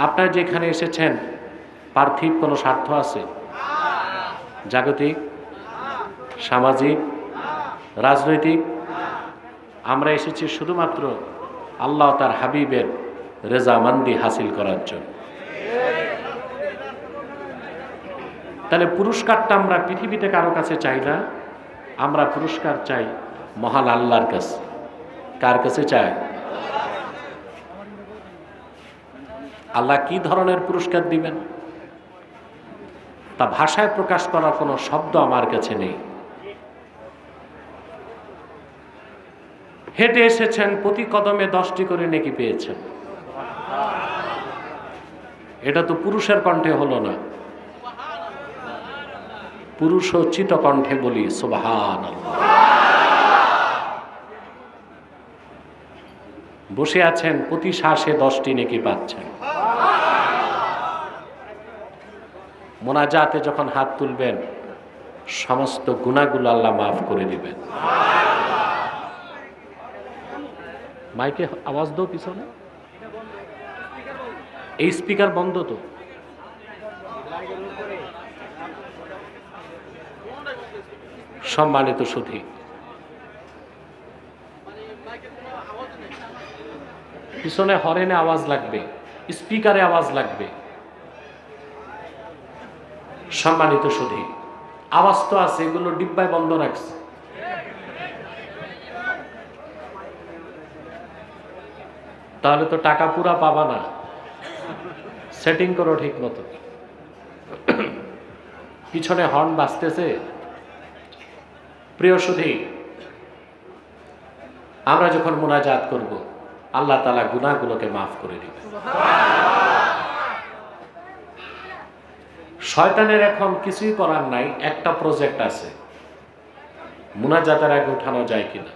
আপনারা যেখানে এসেছেন পার্থিব কোনো স্বার্থ আছে? জাগতিক, সামাজিক, রাজনৈতিক? আমরা এসেছি শুধুমাত্র আল্লাহ তার হাবিবের রেজামান্দি হাসিল করার জন্য। তাহলে পুরস্কারটা আমরা পৃথিবীতে কারো কাছে চাই না, আমরা পুরস্কার চাই মহান আল্লাহর কাছে। কার কাছে চাই? আল্লাহ কি ধরনের পুরস্কার দিবেন তা ভাষায় প্রকাশ করার কোনো শব্দ আমার কাছে নেই। হেঁটে এসেছেন, প্রতি কদমে 10টি করে নেকি পেয়েছেন। এটা তো পুরুষের কণ্ঠে হলো না, পুরুষোচিত কণ্ঠে বলি সুবহানাল্লাহ। বসে আছেন, প্রতি শ্বাসে 10টি নেকি পাচ্ছেন। মোনাজাতে যখন হাত তুলবেন সমস্ত গুনাহগুলো আল্লাহ মাফ করে দিবেন। মাইকে আওয়াজ দাও পিছনে, এই স্পিকার বন্ধ তো। সম্মানিত সুধী, পিছনে হরেনে আওয়াজ লাগবে, স্পিকারে আওয়াজ লাগবে। সম্মানিত সুধী, আওয়াজ তো আছে, এগুলো ডিব্বায় বন্ধ রাখছে। তাহলে তো টাকা পুরা পাবা না, সেটিং করো ঠিক মতো। পিছনে হর্ন বাজতেছে। প্রিয় সুধী, আমরা যখন মুনাজাত করব আল্লাহ তাআলা গুনাহগুলোকে মাফ করে দিবেন। শয়তানের এখন কিছুই করার নাই, একটা প্রজেক্ট আছে, মুনাজাতের আগে উঠানো যায় কিনা।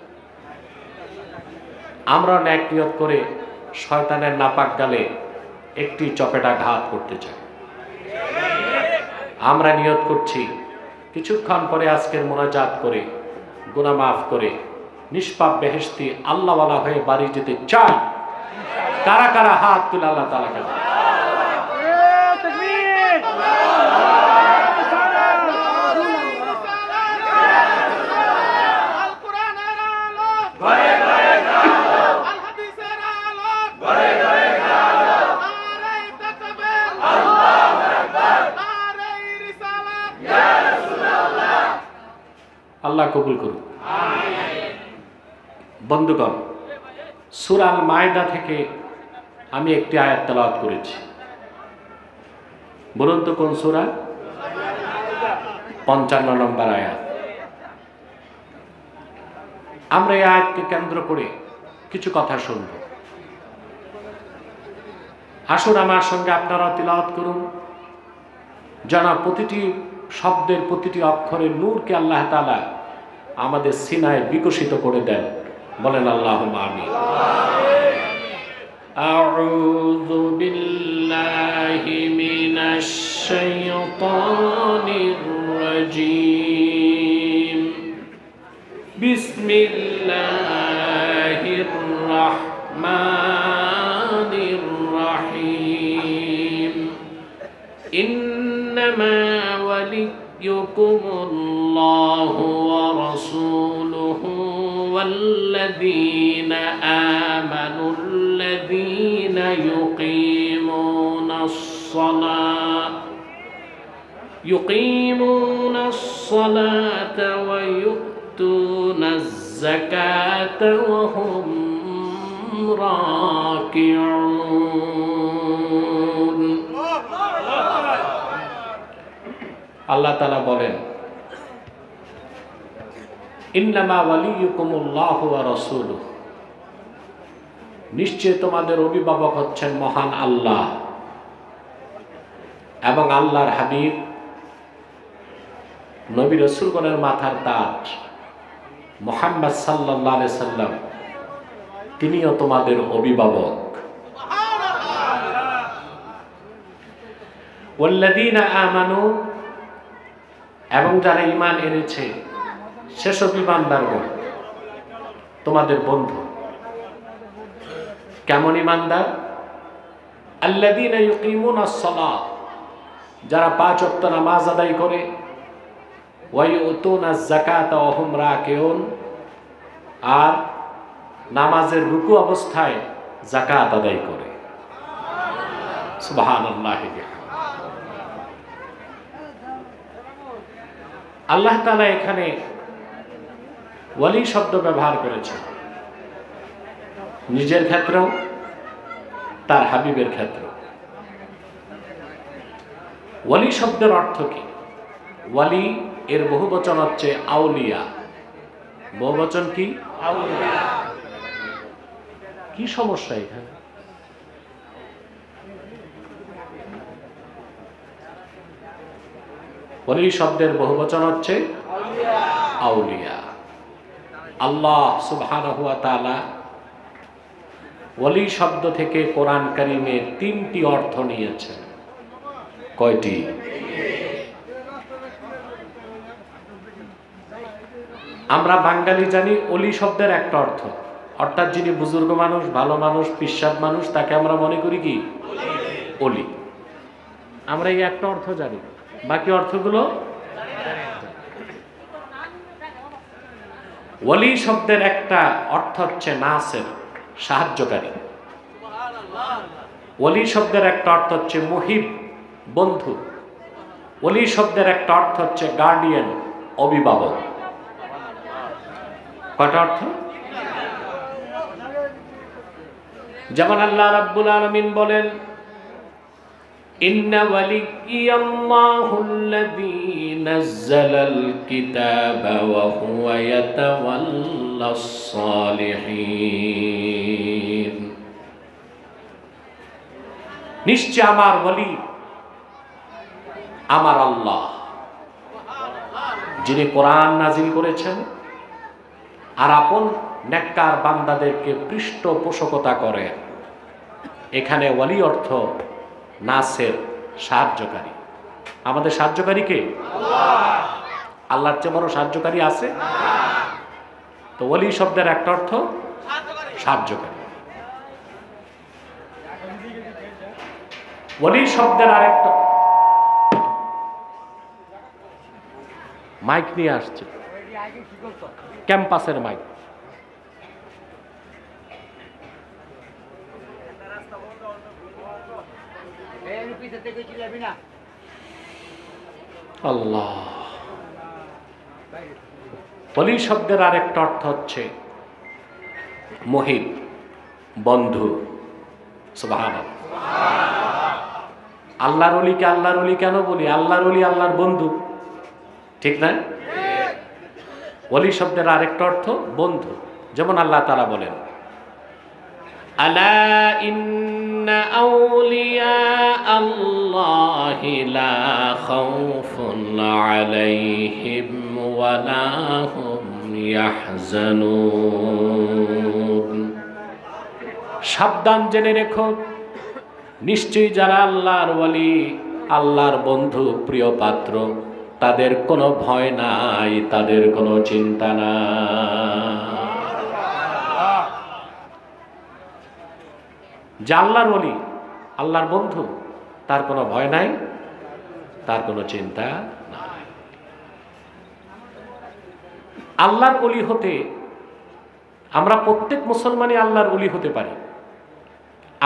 আমরা নেক নিয়ত করে শয়তানের নাপাক গালে একটি চপেটা ঘাত করতে চাই। আমরা নিয়ত করছি কিছুক্ষণ পরে আজকের মুনাজাত করে গুনাহ মাফ করে নিষ্পাপ বেহেশতি আল্লাহওয়ালা হয়ে বাড়ি যেতে চাই। কারা কারা হাত তুলে আল্লাহ তাআলা কে আল্লাহ কবুল করুন। বন্ধুগণ, সূরা আল মায়েদা থেকে আমি একটি আয়াত তেলাওয়াত করেছি। বলুন তো কোন সূরা? 55 নম্বর আয়াত। আমরা এই আয়াতকে কেন্দ্র করে কিছু কথা শুনব। আসুন আমার সঙ্গে আপনারা তিলাওয়াত করুন, যেন প্রতিটি শব্দের প্রতিটি অক্ষরের নূরকে আল্লাহ তাআলা আমাদের সিনায় বিকশিত করে দেন। বলেন আল্লাহুম্মা আমিন। আউযু বিল্লাহি মিনাশ শাইতানির রাজীম। বিসমিল্লাহির রাহমানির রাহিম। ইন্নামা ওয়ালিয়্যুকুমুল্লাহু ওয়া রাসূলুহু والذين آمنوا الذين يقيمون الصلاة ويؤتون الزكاة وهم راكعون। আল্লাহ তাআলা বলেন, ইন্নামা ওয়ালিয়্যুকুমুল্লাহু ওয়া রাসূলুহু, নিশ্চয় তোমাদের অভিভাবক হচ্ছেন মহান আল্লাহ এবং আল্লাহর হাবিব নবী রাসূলগণের মাথার তাজ মুহাম্মদ সাল্লাল্লাহু আলাইহি সাল্লাম, তিনিও তোমাদের অভিভাবক। ওয়াল্লাযীনা আমানু, এবং যারা ঈমান এনেছে সেসব ঈমানদারগণ তোমাদের বন্ধু। কেমন ঈমানদার? আল্লাযীনা ইউকিমুনাস সালাত, যারা 5 ওয়াক্ত নামাজ আদায় করে, ওয়া ইউতুনাজ যাকাতা ওয়া হুম রাকিউন, আর নামাজের রুকু অবস্থায় যাকাত আদায় করে। সুবহানাল্লাহ। আল্লাহ তাআলা এখানে ওয়ালি শব্দ ব্যবহার করেছেন, নিজের ক্ষেত্রেও তার হাবিবের ক্ষেত্রেও। ওয়ালি শব্দের অর্থ কি? ওয়ালি এর বহুবচন হচ্ছে আউলিয়া। বহুবচন কি? আউলিয়া। কি সমস্যা এখানে? ওয়ালি শব্দের বহুবচন হচ্ছে আউলিয়া। আল্লাহ সুবহানাহু ওয়া তাআলা ওয়ালি শব্দ থেকে কোরআন কারীমে 3টি অর্থ নিয়েছেন। কয়টি? আমরা বাঙালি জানি ওলি শব্দের একটা অর্থ, অর্থাৎ যিনি বুজুর্গ মানুষ, ভালো মানুষ, পিশাব মানুষ, তাকে আমরা মনে করি কি? ওলি। আমরা এই একটা অর্থ জানি, বাকি অর্থগুলো। ওয়ালি শব্দের একটা অর্থ হচ্ছে নাসির, সাহায্যকারী। ওয়ালি শব্দের একটা অর্থ হচ্ছে মুহিব, বন্ধু। ওলি শব্দের একটা অর্থ হচ্ছে গার্ডিয়ান, অভিভাবক। কয়টা অর্থ? যেমন আল্লাহ রাব্বুল আলামিন বলেন, ইন্না ওয়ালিয়াল্লাহুল্লাযী নাযালাল কিতাবা ওয়া হুয়া ইয়াতাওয়াল্লাস সালিহিন। নিশ্চয় আমার ওয়ালি আমার আল্লাহ, যিনি কোরআন নাজিল করেছেন আর আপন নেককার বান্দাদেরকে পৃষ্ঠপোষকতা করে। এখানে ওয়ালি অর্থ নাসের, সাহায্যকারী। আমাদের সাহায্যকারী কে? আল্লাহ। আল্লাহর চেয়ে বড় সাহায্যকারী আছে? তো ওয়ালি শব্দের একটা অর্থ সাহায্যকারী। ওয়ালি শব্দের আরেকটা, মাইক নিয়ে আসছে, ক্যাম্পাসের মাইক। আল্লাহ। ওয়ালি শব্দের আরেকটা অর্থ হচ্ছে মুহিব, বন্ধু। সুবহানাল্লাহ। আল্লাহর ওলিকে আল্লাহর ওলি কেন বলি? আল্লাহর ওলি আল্লাহর বন্ধু, ঠিক না? ওলি শব্দের আরেকটা অর্থ বন্ধু। যেমন আল্লাহ তাআলা বলেন, আলা ইন্না আউলিয়া আল্লাহি লা খাউফুন আলাইহিম ওয়া লা হুম ইয়াহজানুন। সাবধান, জেনে রেখো, নিশ্চয়ই যারা আল্লাহর ওয়ালি, আল্লাহর বন্ধু, প্রিয় পাত্র, তাদের কোনো ভয় নাই, তাদের কোনো চিন্তা নাই। যে আল্লাহর ওলি, আল্লাহর বন্ধু, তার কোনো ভয় নাই, তার কোনো চিন্তা নাই। আল্লাহর ওলি হতে আমরা প্রত্যেক মুসলমানই আল্লাহর ওলি হতে পারি।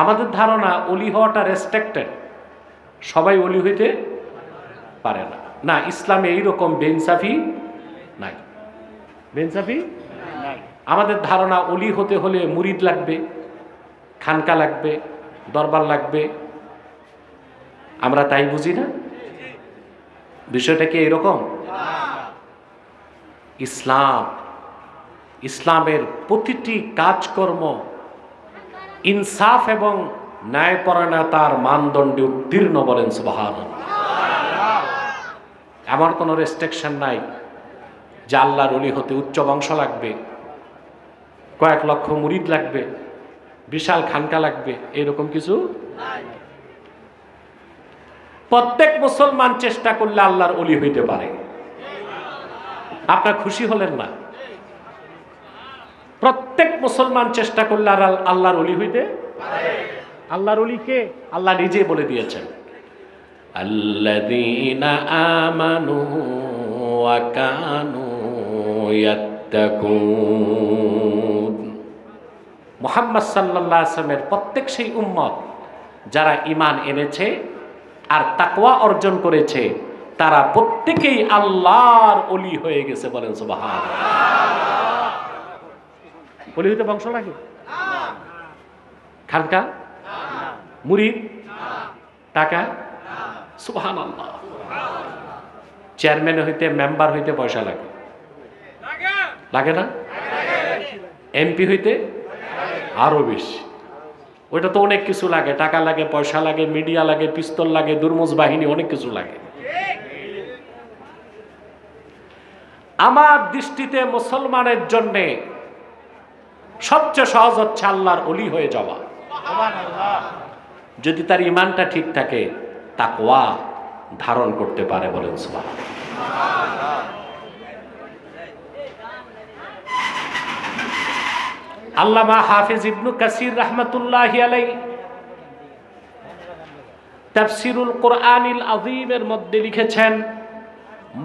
আমাদের ধারণা ওলি হওয়াটা রেস্ট্রিক্টেড, সবাই ওলি হইতে পারে না। না, ইসলামে এইরকম বেইনসাফি নাই, বেইনসাফি নাই। আমাদের ধারণা ওলি হতে হলে মুরিদ লাগবে, খানকা লাগবে, দরবার লাগবে। আমরা তাই বুঝি না। বিষয়টা কি এরকম? ইসলামের প্রতিটি কাজকর্ম ইনসাফ এবং ন্যায়পরায়ণতার মানদণ্ডে উত্তীর্ণ, বলেন সুবহানাল্লাহ। এমন কোনো রেস্ট্রিকশন নাই যে আল্লাহর ওলি হতে উচ্চ বংশ লাগবে, কয়েক লক্ষ মুরিদ লাগবে, বিশাল খানকা লাগবে, এরকম কিছু নাই। প্রত্যেক মুসলমান চেষ্টা করলে আল্লাহর ওলি হইতে পারে। আপনার খুশি হলেন না? প্রত্যেক মুসলমান চেষ্টা করলে আল্লাহর ওলি হইতে পারে। আল্লাহর ওলি কে? আল্লাহ নিজে বলে দিয়েছেন, আল্লাযীনা আমানু ওয়া কানু ইয়াত্তাকুন। মুহাম্মদ সাল্লাল্লাহু আলাইহি ওয়াসাল্লামের প্রত্যেক সেই উম্মত যারা ঈমান এনেছে আর তাকওয়া অর্জন করেছে, তারা প্রত্যেকেই আল্লাহর ওলি হয়ে গেছে। বলেন সুবহানাল্লাহ। ওলি হইতে বংশ লাগে? খানকা, মুরিদ, টাকা? সুবহানাল্লাহ। চেয়ারম্যান হইতে, মেম্বার হইতে পয়সা লাগে, লাগে না? এমপি হইতে আরো বেশি। ওইটা তো অনেক কিছু লাগে, টাকা লাগে, পয়সা লাগে, মিডিয়া লাগে, পিস্তল লাগে, দুর্মুজ বাহিনী, অনেক কিছু লাগে। আমার দৃষ্টিতে মুসলমানের জন্য সবচেয়ে সহজ হচ্ছে আল্লাহর ওলি হয়ে যাওয়া। যদি তার ঈমানটা ঠিক থাকে, তাকওয়া ধারণ করতে পারে। বলেন সুবহানাল্লাহ। আল্লামা হাফিজ ইবনু কাসির রাহমাতুল্লাহি আলাইহি তাফসীরুল কুরআনিল আযীমের মধ্যে লিখেছেন,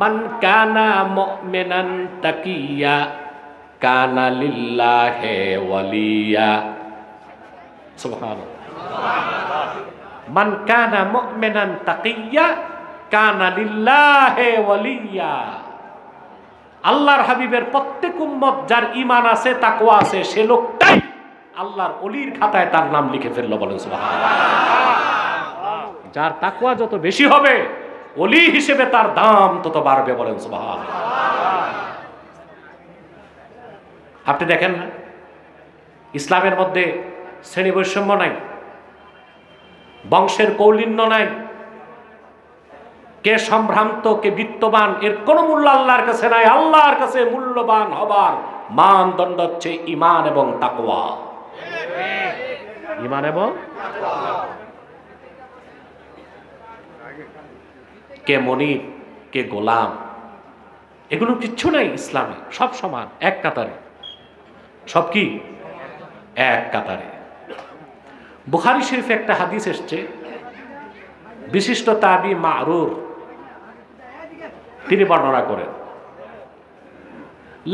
মান কানা মুমিনান তাকিয়া কানা লিল্লাহি ওয়ালিয়া। সুবহানাল্লাহ। মান কানা মুমিনান তাকিয়া কানা লিল্লাহি ওয়ালিয়া। আল্লাহর হাবিবের প্রত্যেক উম্মত যার ঈমান আছে, তাকওয়া আছে, সে লোকটাই আল্লাহর ওলির খাতায় তার নাম লিখে ফেললো। বলেন সুবহানাল্লাহ। যার তাকওয়া যত বেশি হবে, ওলি হিসেবে তার দাম তত বাড়বে। বলেন সুবহানাল্লাহ। আপনি দেখেন না, ইসলামের মধ্যে শ্রেণী বৈষম্য নাই, বংশের কৌলিন্য নাই, কে সম্ভ্রান্ত কে বিত্তবান এর কোনো মূল্য আল্লাহর কাছে নাই। আল্লাহর কাছে মূল্যবান হবার মানদণ্ড হচ্ছে ঈমান এবং তাকওয়া। ঈমান এবং কে মনিব কে গোলাম, এগুলো কিচ্ছু নাই ইসলামে। সব সমান, এক কাতারে। সব কি? এক কাতারে। বুখারী শরীফে একটা হাদিস এসছে, বিশিষ্ট তাবি মারুর তিনি বর্ণনা করেন,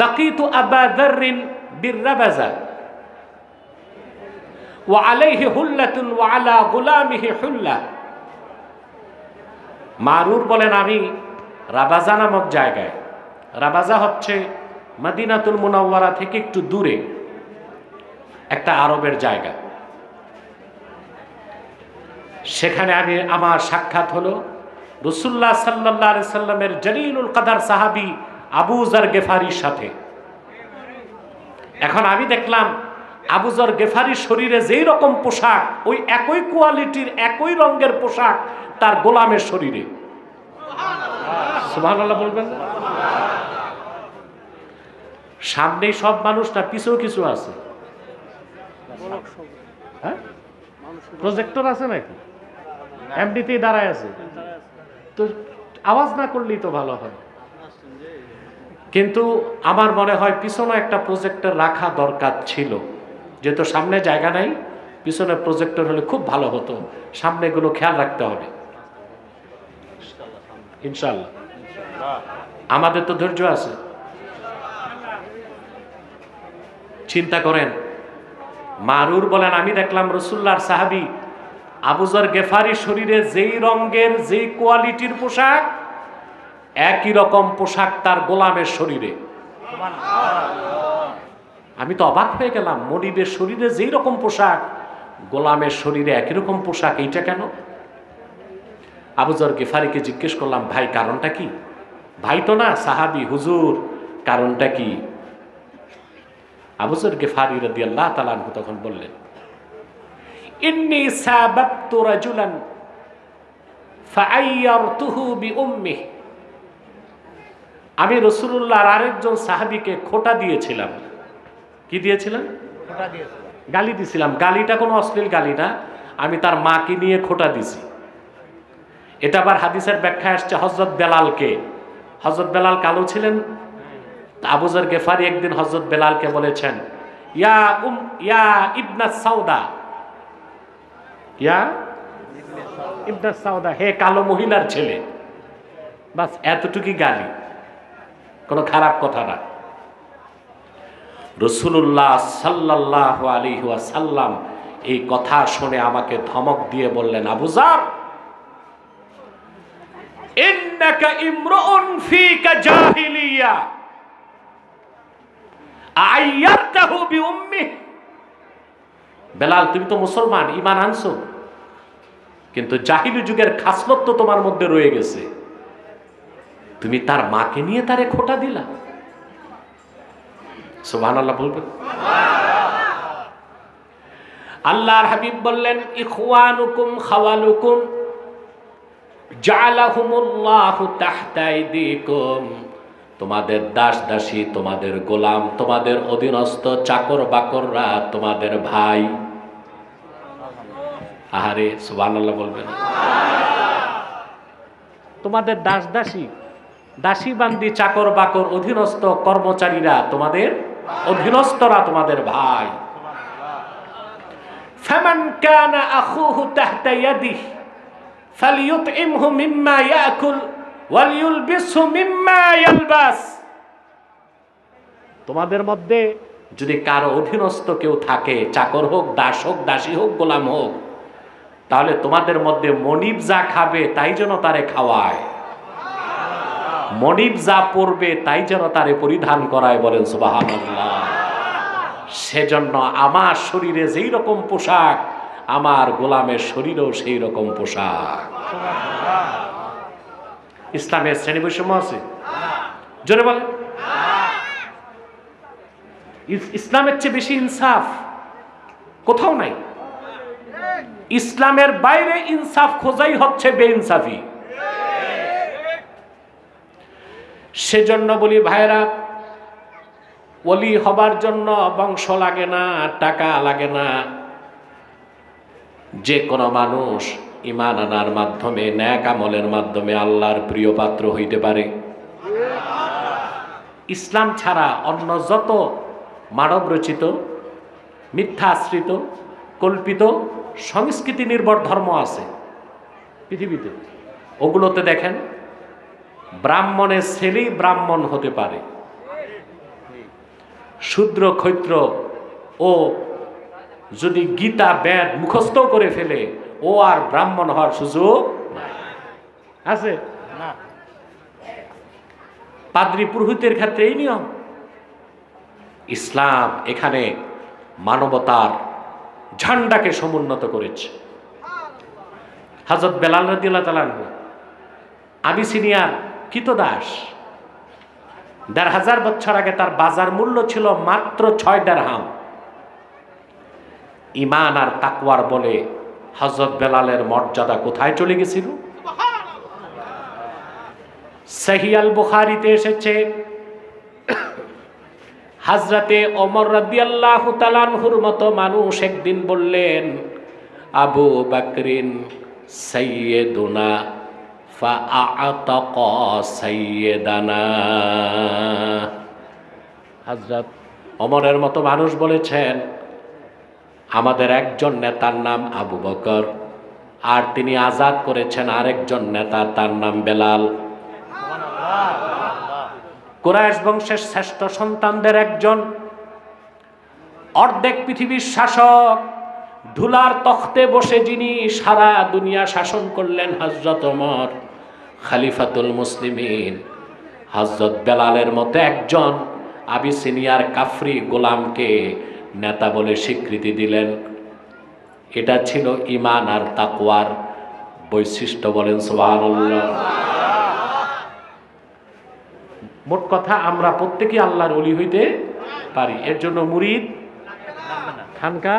লাকিতু আবা যাররিন বিররাবাজা ওয়া আলাইহি হুল্লাতুন ওয়া আলা গুলামিহি হুল্লা। মারুর বলেন, আমি রাবাজা নামক জায়গায়, রাবাজা হচ্ছে মদিনাতুল মুনাওয়ারা থেকে একটু দূরে একটা আরবের জায়গা, সেখানে আমার সাক্ষাৎ হলো রাসূলুল্লাহ সাল্লাল্লাহু আলাইহি সাল্লামের জলিলুল কদর সাহাবী আবু যর গেফারির সাথে। এখন আমি দেখলাম আবু যর গেফারির শরীরে যেই রকম পোশাক, ওই একই কোয়ালিটির একই রঙের পোশাক তার গোলামের শরীরে। সুবহানাল্লাহ বলবেন না? সামনে সব মানুষ না, পিছনেও কিছু আছে? হ্যাঁ, প্রজেক্টর আছে নাকি? এমডিতেই দাঁড়ায় আছে তো, আওয়াজ না করলেই তো ভালো হয়। কিন্তু আমার মনে হয় পিছনে একটা প্রজেক্টর রাখা দরকার ছিল, যেহেতু সামনে জায়গা নাই, পিছনে প্রজেক্টর হলে খুব ভালো হতো। সামনে এগুলো খেয়াল রাখতে হবে ইনশাআল্লাহ। আমাদের তো ধৈর্য আছে। চিন্তা করেন, মারুর বলেন, আমি দেখলাম রাসূলুল্লাহর সাহাবী আবু যর গেফারি শরীরে যেই রঙের যেই কোয়ালিটির পোশাক, একই রকম পোশাক তার গোলামের শরীরে। আমি তো অবাক হয়ে গেলাম, মনিবের শরীরে যেই রকম পোশাক, গোলামের শরীরে একই রকম পোশাক, এইটা কেন? আবু যর গেফারিকে জিজ্ঞেস করলাম, ভাই কারণটা কি? ভাই তো না, সাহাবী, হুজুর কারণটা কি? আবু যর গেফারি রাদিয়াল্লাহু তাআলা আনহু তখন বললেন, ইন্নী সাবাবতু রাজুলান ফাআইয়ারতুহু বিউম্মিহি। আমি রাসূলুল্লাহর আরেকজন সাহাবীকে খোঁটা দিয়েছিলাম। কি দিয়েছিলাম? খোঁটা দিয়েছিলাম, গালি দিয়েছিলাম। গালিটা কোনো অশ্লীল গালি না, আমি তার মাকে নিয়ে খোঁটা দিছি। এটা আবার হাদিসের ব্যাখ্যা আসছে হযরত বেলালকে। হযরত বেলাল কালো ছিলেন। আবু যর গেফারি একদিন হযরত বেলালকে বলেছেন, ইয়া ইবনা সাউদা, ইয়া ইবনে সাউদা, হে কালো মহিলার ছেলে। বাস এতটুকুই গালি, কোনো খারাপ কথা না। রাসূলুল্লাহ সাল্লাল্লাহু আলাইহি ওয়াসাল্লাম এই কথা শুনে আমাকে ধমক দিয়ে বললেন, আবু যার, ইন্নাকা ইমরুন ফীকা জাহিলিয়া আয়ারতাহু বিউম্মিহি। বেলাল, তুমি তো মুসলমান, ঈমান আনছো, কিন্তু জাহিলি যুগের খাসলত তো তোমার মধ্যে রয়ে গেছে, তুমি তার মাকে নিয়ে তারে খোঁটা দিলা। সুবহানাল্লাহ বলবেন। আল্লাহর হাবিব বললেন, ইখওয়ানুকুম খাওয়ালুকুম জাআলাহুমুল্লাহু তাহতা আইদিকুম। তোমাদের দাস দাসী, তোমাদের গোলাম, তোমাদের অধীনস্থ চাকর বাকররা তোমাদের ভাই। আহারে সুবহানাল্লাহ বলবেন। তোমাদের দাস দাসী, দাসী বান্দি, চাকর বাকর, অধীনস্থ কর্মচারীরা তোমাদের অধীনস্থরা তোমাদের ভাই। ফামান কানা আখুহু তাহতা ইয়াদিহি ফালিয়ুতইমহু মিম্মা ইয়াকুল ওয়ালিয়ুলবিসহু মিম্মা ইয়ালবাস। তোমাদের মধ্যে যদি কারো অধীনস্থ কেউ থাকে, চাকর হোক, দাস হোক, দাসী হোক, গোলাম হোক, তাহলে তোমাদের মধ্যে মনিব যা খাবে তাই যেন তারে খাওয়ায়, মনিব যা পরবে তাই যেন তারে পরিধান করায়। বলেন সুবহানাল্লাহ। সেজন্য আমার শরীরে যেই রকম পোশাক, আমার গোলামের শরীরেও সেই রকম পোশাক। ইসলামের শ্রেণী বৈষম্য আছে? জোরে বলেন। ইসলামের চেয়ে বেশি ইনসাফ কোথাও নাই। ইসলামের বাইরে ইনসাফ খোঁজাই হচ্ছে বেইনসাফি। সেজন্য বলি ভাইরা, ওলি হবার জন্য বংশ লাগে না, টাকা লাগে না। যে কোনো মানুষ ঈমান আনার মাধ্যমে, নেক আমলের মাধ্যমে আল্লাহর প্রিয় পাত্র হইতে পারে। ইসলাম ছাড়া অন্য যত মানব রচিত, মিথ্যা আশ্রিত, কল্পিত, সংস্কৃতি নির্ভর ধর্ম আছে পৃথিবীতে, ওগুলোতে দেখেন ব্রাহ্মণের ছেলেই ব্রাহ্মণ হতে পারে, শূদ্র ক্ষত্র ও যদি গীতা বেদ মুখস্থ করে ফেলে, ও আর ব্রাহ্মণ হওয়ার সুযোগ আছে না। পাদ্রী পুরোহিতের ক্ষেত্রে এই নিয়ম। ইসলাম এখানে মানবতার ঝান্ডাকে সমুন্নত করেছে। হযরত বেলাল রাদিয়াল্লাহু তাআলা আনহু আবিসিনিয়ার কৃতদাস, ১৫০০ বছর আগে তার বাজার মূল্য ছিল মাত্র ৬ দিরহাম। ঈমান আর তাকওয়ার বলে হযরত বেলালের মর্যাদা কোথায় চলে গেছিল? সহিহ আল বুখারীতে এসেছে, হযরতে ওমর রাদিয়াল্লাহু তাআলা আনহুর মতো মানুষ একদিন বললেন, আবু বকরিন সাইয়্যিদুনা ফাআতাকা সাইয়্যিদানা। হযরত ওমরের মতো মানুষ বলেছেন, আমাদের একজন নেতার নাম আবু বকর, আর তিনি আজাদ করেছেন আরেকজন নেতা, তার নাম বেলাল। কুরাইশ বংশের শ্রেষ্ঠ সন্তানদের একজন, অর্ধেক পৃথিবীর শাসক, ধুলার তখতে বসে যিনি সারা দুনিয়া শাসন করলেন, হযরত ওমর খলিফাতুল মুসলিমিন, হযরত বেলালের মতো একজন আবিসিনিয়ার কাফরি গোলামকে নেতা বলে স্বীকৃতি দিলেন। এটা ছিল ঈমান আর তাকওয়ার বৈশিষ্ট্য। বলেন সুবহানাল্লাহ। মোট কথা, আমরা প্রত্যেকেই আল্লাহর ওলি হইতে পারি। এর জন্য মুরিদ খানকা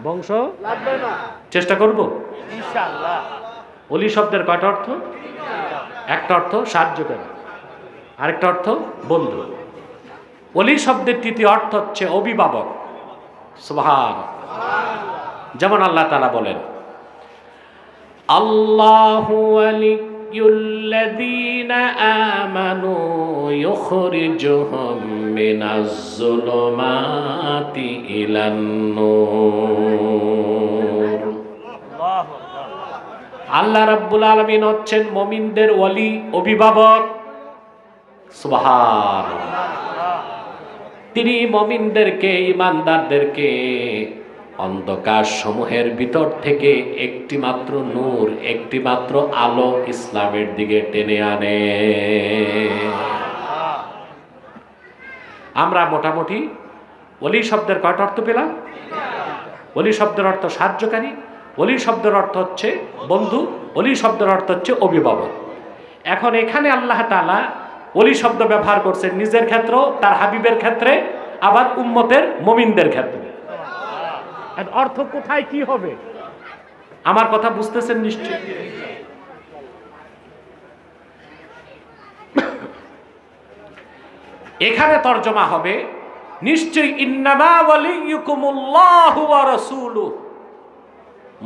বংশ লাগবে না, চেষ্টা করব ইনশাআল্লাহ। ওলি শব্দের কয়টা অর্থ? একটা অর্থ সাহায্যকারী, আরেকটা অর্থ বন্ধু। ওলি শব্দের তৃতীয় অর্থ হচ্ছে অভিভাবক। সুবহানাল্লাহ। যেমন আল্লাহ তাআলা বলেন, আল্লাহু ওয়ালিয়ুল্লাযীনা আমানু ইউখরিজুহুম মিনাজ-যুলুমাতি ইলান-নূর। আল্লাহ রাব্বুল আলামিন হচ্ছেন মুমিনদের ওয়ালি, অভিভাবক। সুবহানাল্লাহ। তিনি মুমিনদেরকে, ঈমানদারদেরকে অন্ধকার সমূহের ভিতর থেকে একটি মাত্র নূর, একটি মাত্র আলো ইসলামের দিকে টেনে আনে। আমরা মোটামুটি ওলি শব্দের কয়টা অর্থ পেলাম? ওলি শব্দের অর্থ সাহায্যকারী, ওলি শব্দের অর্থ হচ্ছে বন্ধু, ওলি শব্দের অর্থ হচ্ছে অভিভাবক। এখন এখানে আল্লাহ তাআলা ওলি শব্দ ব্যবহার করছেন নিজের ক্ষেত্র, তার হাবিবের ক্ষেত্রে, আবার উম্মতের মুমিনদের ক্ষেত্রে। অর্থ কোথায় কি হবে? আমার কথা বুঝতেছেন নিশ্চয়? এখানে তর্জমা হবে নিশ্চয়ই ইন্নামা ওয়ালিয়ুকুমুল্লাহু ওয়া রাসূলুহু,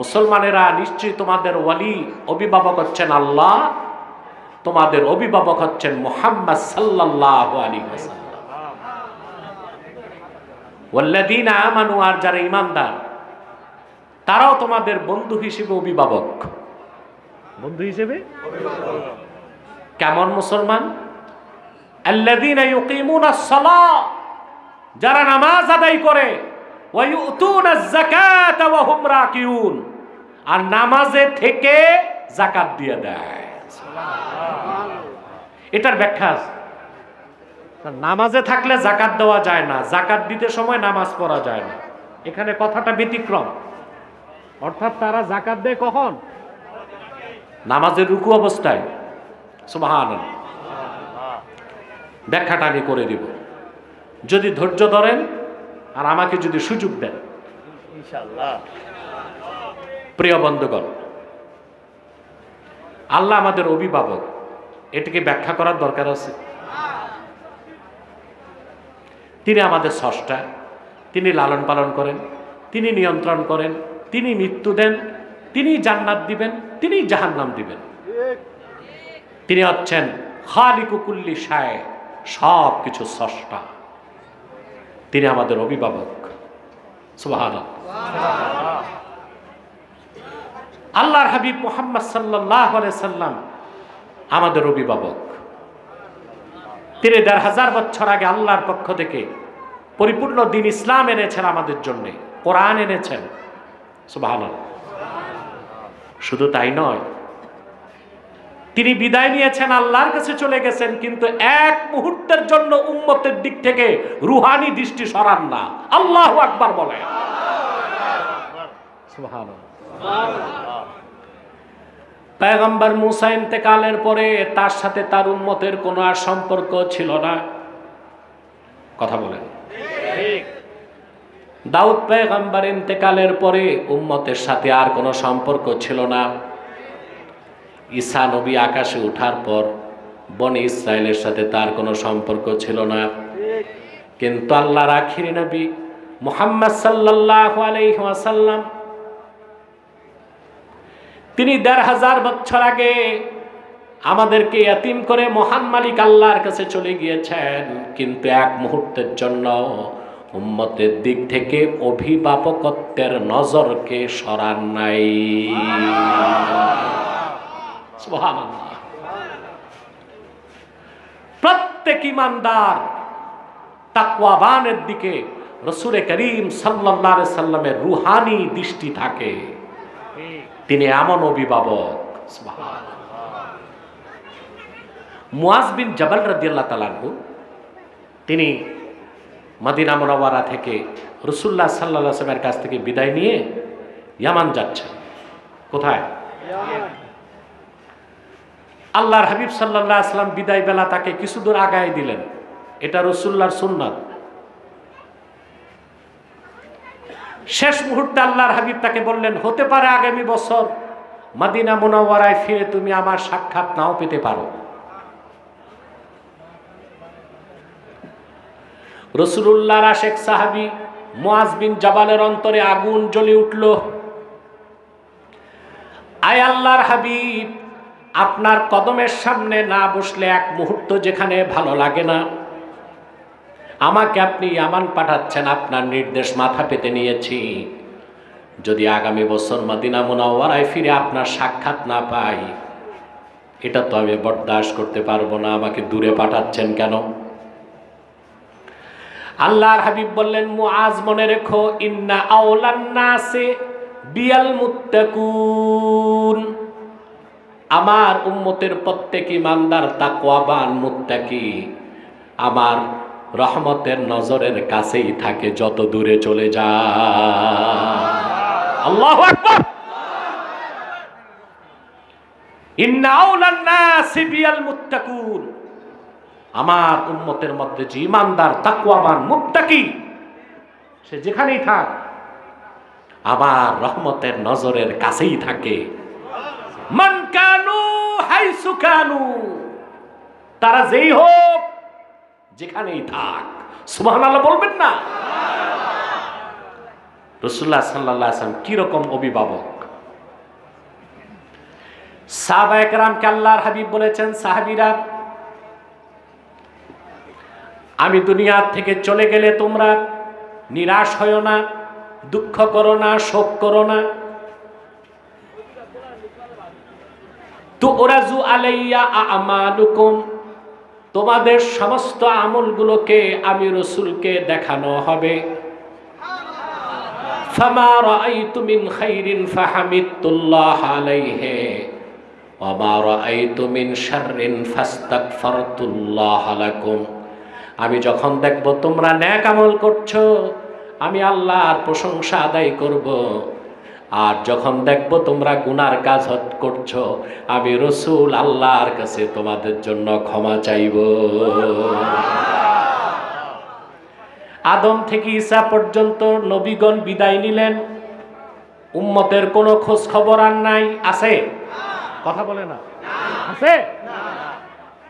মুসলমানেরা নিশ্চয়ই তোমাদের ওয়ালি, অভিভাবক হচ্ছেন আল্লাহ, তোমাদের অভিভাবক হচ্ছেন মুহাম্মদ সাল্লাল্লাহু আলাইহি ওয়াসাল্লাম। ওয়াল্লাযীনা আমানু, আর যারা ঈমানদার তারাও তোমাদের বন্ধু হিসেবে অভিভাবক। বন্ধু হিসেবে কেমন মুসলমান? আল্লাযীনা ইউকিমুনাস সালাহ, যারা নামাজ আদায় করে, ওয়া ইউতুনাজ যাকাতা ওয়া হুম রাকিউন, আর নামাজে থেকে যাকাত দিয়ে দেয়। এটার ব্যাখ্যা আছে। নামাজে থাকলে যাকাত দেওয়া যায় না, যাকাত দিতে সময় নামাজ পড়া যায় না, এখানে কথাটা ব্যতিক্রম। অর্থাৎ তারা যাকাত দেয় কখন? নামাজের রুকু অবস্থায়। সুবহানাল্লাহ। ব্যাখ্যাটা আমি করে দিব যদি ধৈর্য ধরেন আর আমাকে যদি সুযোগ দেন ইনশাআল্লাহ। প্রিয় বন্ধুগণ, আল্লাহ আমাদের অভিভাবক, এটাকে ব্যাখ্যা করার দরকার আছে। তিনি আমাদের স্রষ্টা, তিনি লালন পালন করেন, তিনি নিয়ন্ত্রণ করেন, তিনি মৃত্যু দেন, তিনি জান্নাত দিবেন, তিনি জাহান্নাম দিবেন। তিনি হচ্ছেন খালিকু কুল্লি শাই, সব কিছু স্রষ্টা। তিনি আমাদের অভিভাবক। সুবহানাল্লাহ। আল্লাহর হাবিব মুহাম্মদ সাল্লাল্লাহু আলাইহি সাল্লাম আমাদের অভিভাবক। তিনি ১৫০০ বছর আগে আল্লাহর পক্ষ থেকে পরিপূর্ণ দ্বীন ইসলাম এনেছেন আমাদের জন্য, কোরআন এনেছেন। সুবহানাল্লাহ। শুধু তাই নয়, তিনি বিদায় নিয়েছেন, আল্লাহর কাছে চলে গেছেন, কিন্তু এক মুহূর্তের জন্য উম্মতের দিক থেকে রুহানি দৃষ্টি সরান না। আল্লাহু আকবার বলেন। সুবহানাল্লাহ। পয়গম্বর মুসা ইন্তেকালের পরে তার সাথে তার উম্মতের কোনো আর সম্পর্ক ছিল না। কথা বলেন। দাউদ পয়গম্বর ইন্তেকালের পরে উম্মতের সাথে আর কোনো সম্পর্ক ছিল না। ঈসা নবী আকাশে ওঠার পর বনি ইসরায়েলের সাথে তার কোনো সম্পর্ক ছিল না। কিন্তু আল্লাহর আখিরি নবী মুহাম্মদ সাল্লাল্লাহু আলাইহি ওয়াসাল্লাম, তিনি ১৫০০ বছর আগে আমাদেরকে ইয়াতীম করে মহান মালিক আল্লাহর কাছে চলে গিয়েছেন, কিন্তু এক মুহূর্তের জন্য উম্মতের দিক থেকে অভিভাবকত্বের নজরকে সরান নাই। সুবহানাল্লাহ। প্রত্যেক ঈমানদার তাকওয়াবানের দিকে রাসূল করিম সাল্লাল্লাহু আলাইহি সাল্লামের রূহানি দৃষ্টি থাকে। তিনি এমন অভিভাবক। সুবহানাল্লাহ। মুআজ বিন জাবাল রাদিয়াল্লাহু তাআলা আনহু, তিনি মদিনা মুনাওয়ারা থেকে রাসূলুল্লাহ সাল্লাল্লাহু আলাইহি ওয়াসাল্লামের কাছ থেকে বিদায় নিয়ে ইয়ামান যাচ্ছেন। কোথায়? ইয়ামান। আল্লাহর হাবিব সাল্লাল্লাহু আলাইহি ওয়াসাল্লাম বিদায় বেলা তাকে কিছু দূর আগায় দিলেন। এটা রাসূলুল্লাহর সুন্নাত। শেষ মুহূর্তে আল্লাহর হাবিব তাকে বললেন, হতে পারে আগামী বছর মদিনা মুনাওয়ারায় ফিরে তুমি আমার সাক্ষাৎ নাও পেতে পারো। রাসূলুল্লাহর আশেক সাহাবী মুআজ বিন জাবালের অন্তরে আগুন জ্বলে উঠল। আয় আল্লাহর হাবিব, আপনার কদমের সামনে না বসলে এক মুহূর্ত যেখানে ভালো লাগে না। আমাকে আপনি ইয়ামান পাঠাচ্ছেন, আপনার নির্দেশ মাথা পেতে নিয়েছি। যদি আগামী বছর মদিনা মুনাওয়ারায় ফিরে আপনার সাক্ষাৎ না পাই, এটা তো আমি বরদাস্ত করতে পারবো না, আমাকে দূরে পাঠাচ্ছেন কেন? আল্লাহর হাবিব বললেন, মুআজ মনে রেখো, ইন্না আওলান নাসে বিয়াল মুত্তাকুন, আমার উম্মতের প্রত্যেক ইমানদার তাকওয়াবান মুত্তাকি আমার রহমতের নজরের কাছেই থাকে, যত দূরে চলে যায়। আল্লাহু আকবার। ইন্না আওলান নাসি বিয়াল মুত্তাকুন, আমার উম্মতের মধ্যে যে ইমানদার তাকওয়াবান মুত্তাকি, সে যেখানেই থাক আমার রহমতের নজরের কাছেই থাকে। মান কানু হাইসু কানু, তারা যেই হোক যেখানেই থাক। সুবহানাল্লাহ বলবেন না? রাসূলুল্লাহ সাল্লাল্লাহু আলাইহি ওয়াসাল্লাম কি রকম অভিভাবক! সাহাবায়ে কেরামকে আল্লাহর হাবিব বলেছেন, সাহাবীরা, আমি দুনিয়া থেকে চলে গেলে তোমরা নিরাশ হয়ো না, দুঃখ করো না, শোক করো না। তুরাজু আলাইয়া আমালুকুম, তোমাদের সমস্ত আমলগুলোকে আমি রাসূলকে দেখানো হবে। ফামা রাআইতু মিন খাইরিন ফাহামিদতুল্লাহ আলাইহি ওয়া মা রাআইতু মিন শাররিন ফাস্তাগফারতুল্লাহ লাকুম, আমি যখন দেখব তোমরা নেক আমল করছো, আমি আল্লাহর প্রশংসা আদায় করব, আর যখন দেখব তোমরা গুনার কাজ করছো, আমি রাসূল আল্লাহর কাছে তোমাদের জন্য ক্ষমা চাইব। আদম থেকে ঈসা পর্যন্ত নবীগণ বিদায় নিলেন, উম্মতের কোনো খোঁজ খবর আর নাই। আছে? কথা বলে না? আছে?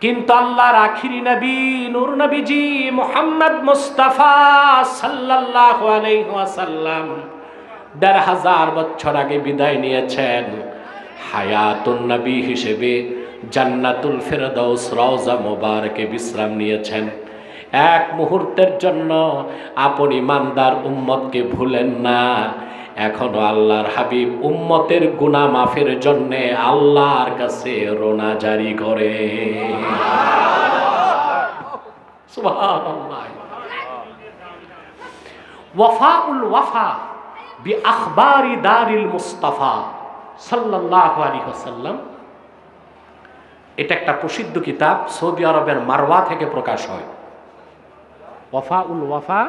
কিন্তু আল্লাহর আখিরি নবী নূর নবীজি মুহাম্মদ মুস্তাফা সাল্লাল্লাহু আলাইহি ওয়াসাল্লাম ১৫০০ বছর আগে বিদায় নিয়েছেন। হায়াতুন নবী হিসেবে জান্নাতুল ফেরদাউস রওজা মুবারকে বিশ্রাম নিয়েছেন। এক মুহূর্তের জন্য আপন ইমানদার উম্মতকে ভুলেন না। এখনো আল্লাহর হাবিব উম্মতের গুনাহ মাফের জন্য আল্লাহর কাছে রোনা জারি করে। সুবহানাল্লাহ। ওয়াফাউল ওয়াফা বি আখবারি দারিল মুস্তাফা সাল্লাল্লাহু আলাইহি ওয়াসাল্লাম, এটা একটা প্রসিদ্ধ কিতাব, সৌদি আরবের মারওয়া থেকে প্রকাশ হয়। ওয়াফাউল ওয়াফা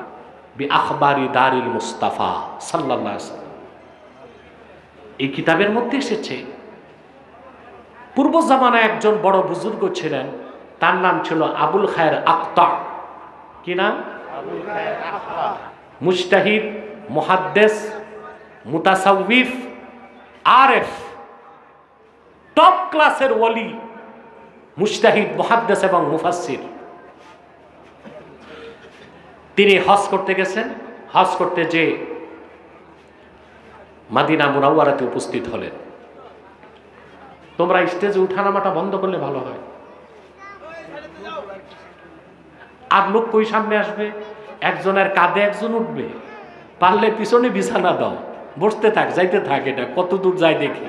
বি আখবারি দারিল মুস্তাফা সাল্লাল্লাহু আলাইহি ওয়াসাল্লাম, এই কিতাবের মধ্যে এসেছে পূর্ব জামানায় একজন বড় বুজুর্গ ছিলেন, তার নাম ছিল আবুল খায়ের আখতা। কি নাম? আবুল খায়ের আখতা। মুজতাহিদ, মুহাদ্দিস, মুতাসাউবিফ, আরেফ, টপ ক্লাসের ওয়ালি, মুজতাহিদ, মুহাদ্দিস এবং মুফাসসির। তিনি হজ করতে গেছেন। হজ করতে যে মদিনা মুনাওয়ারাতে উপস্থিত হলেন। তোমরা স্টেজে উঠানামাটা বন্ধ করলে ভালো হয়। আর লোক কই সামনে আসবে? একজনের কাঁধে একজন উঠবে, পারলে পিছনে বিছানা দাও, বসতে থাক, যাইতে থাক, এটা কত দূর যায় দেখি।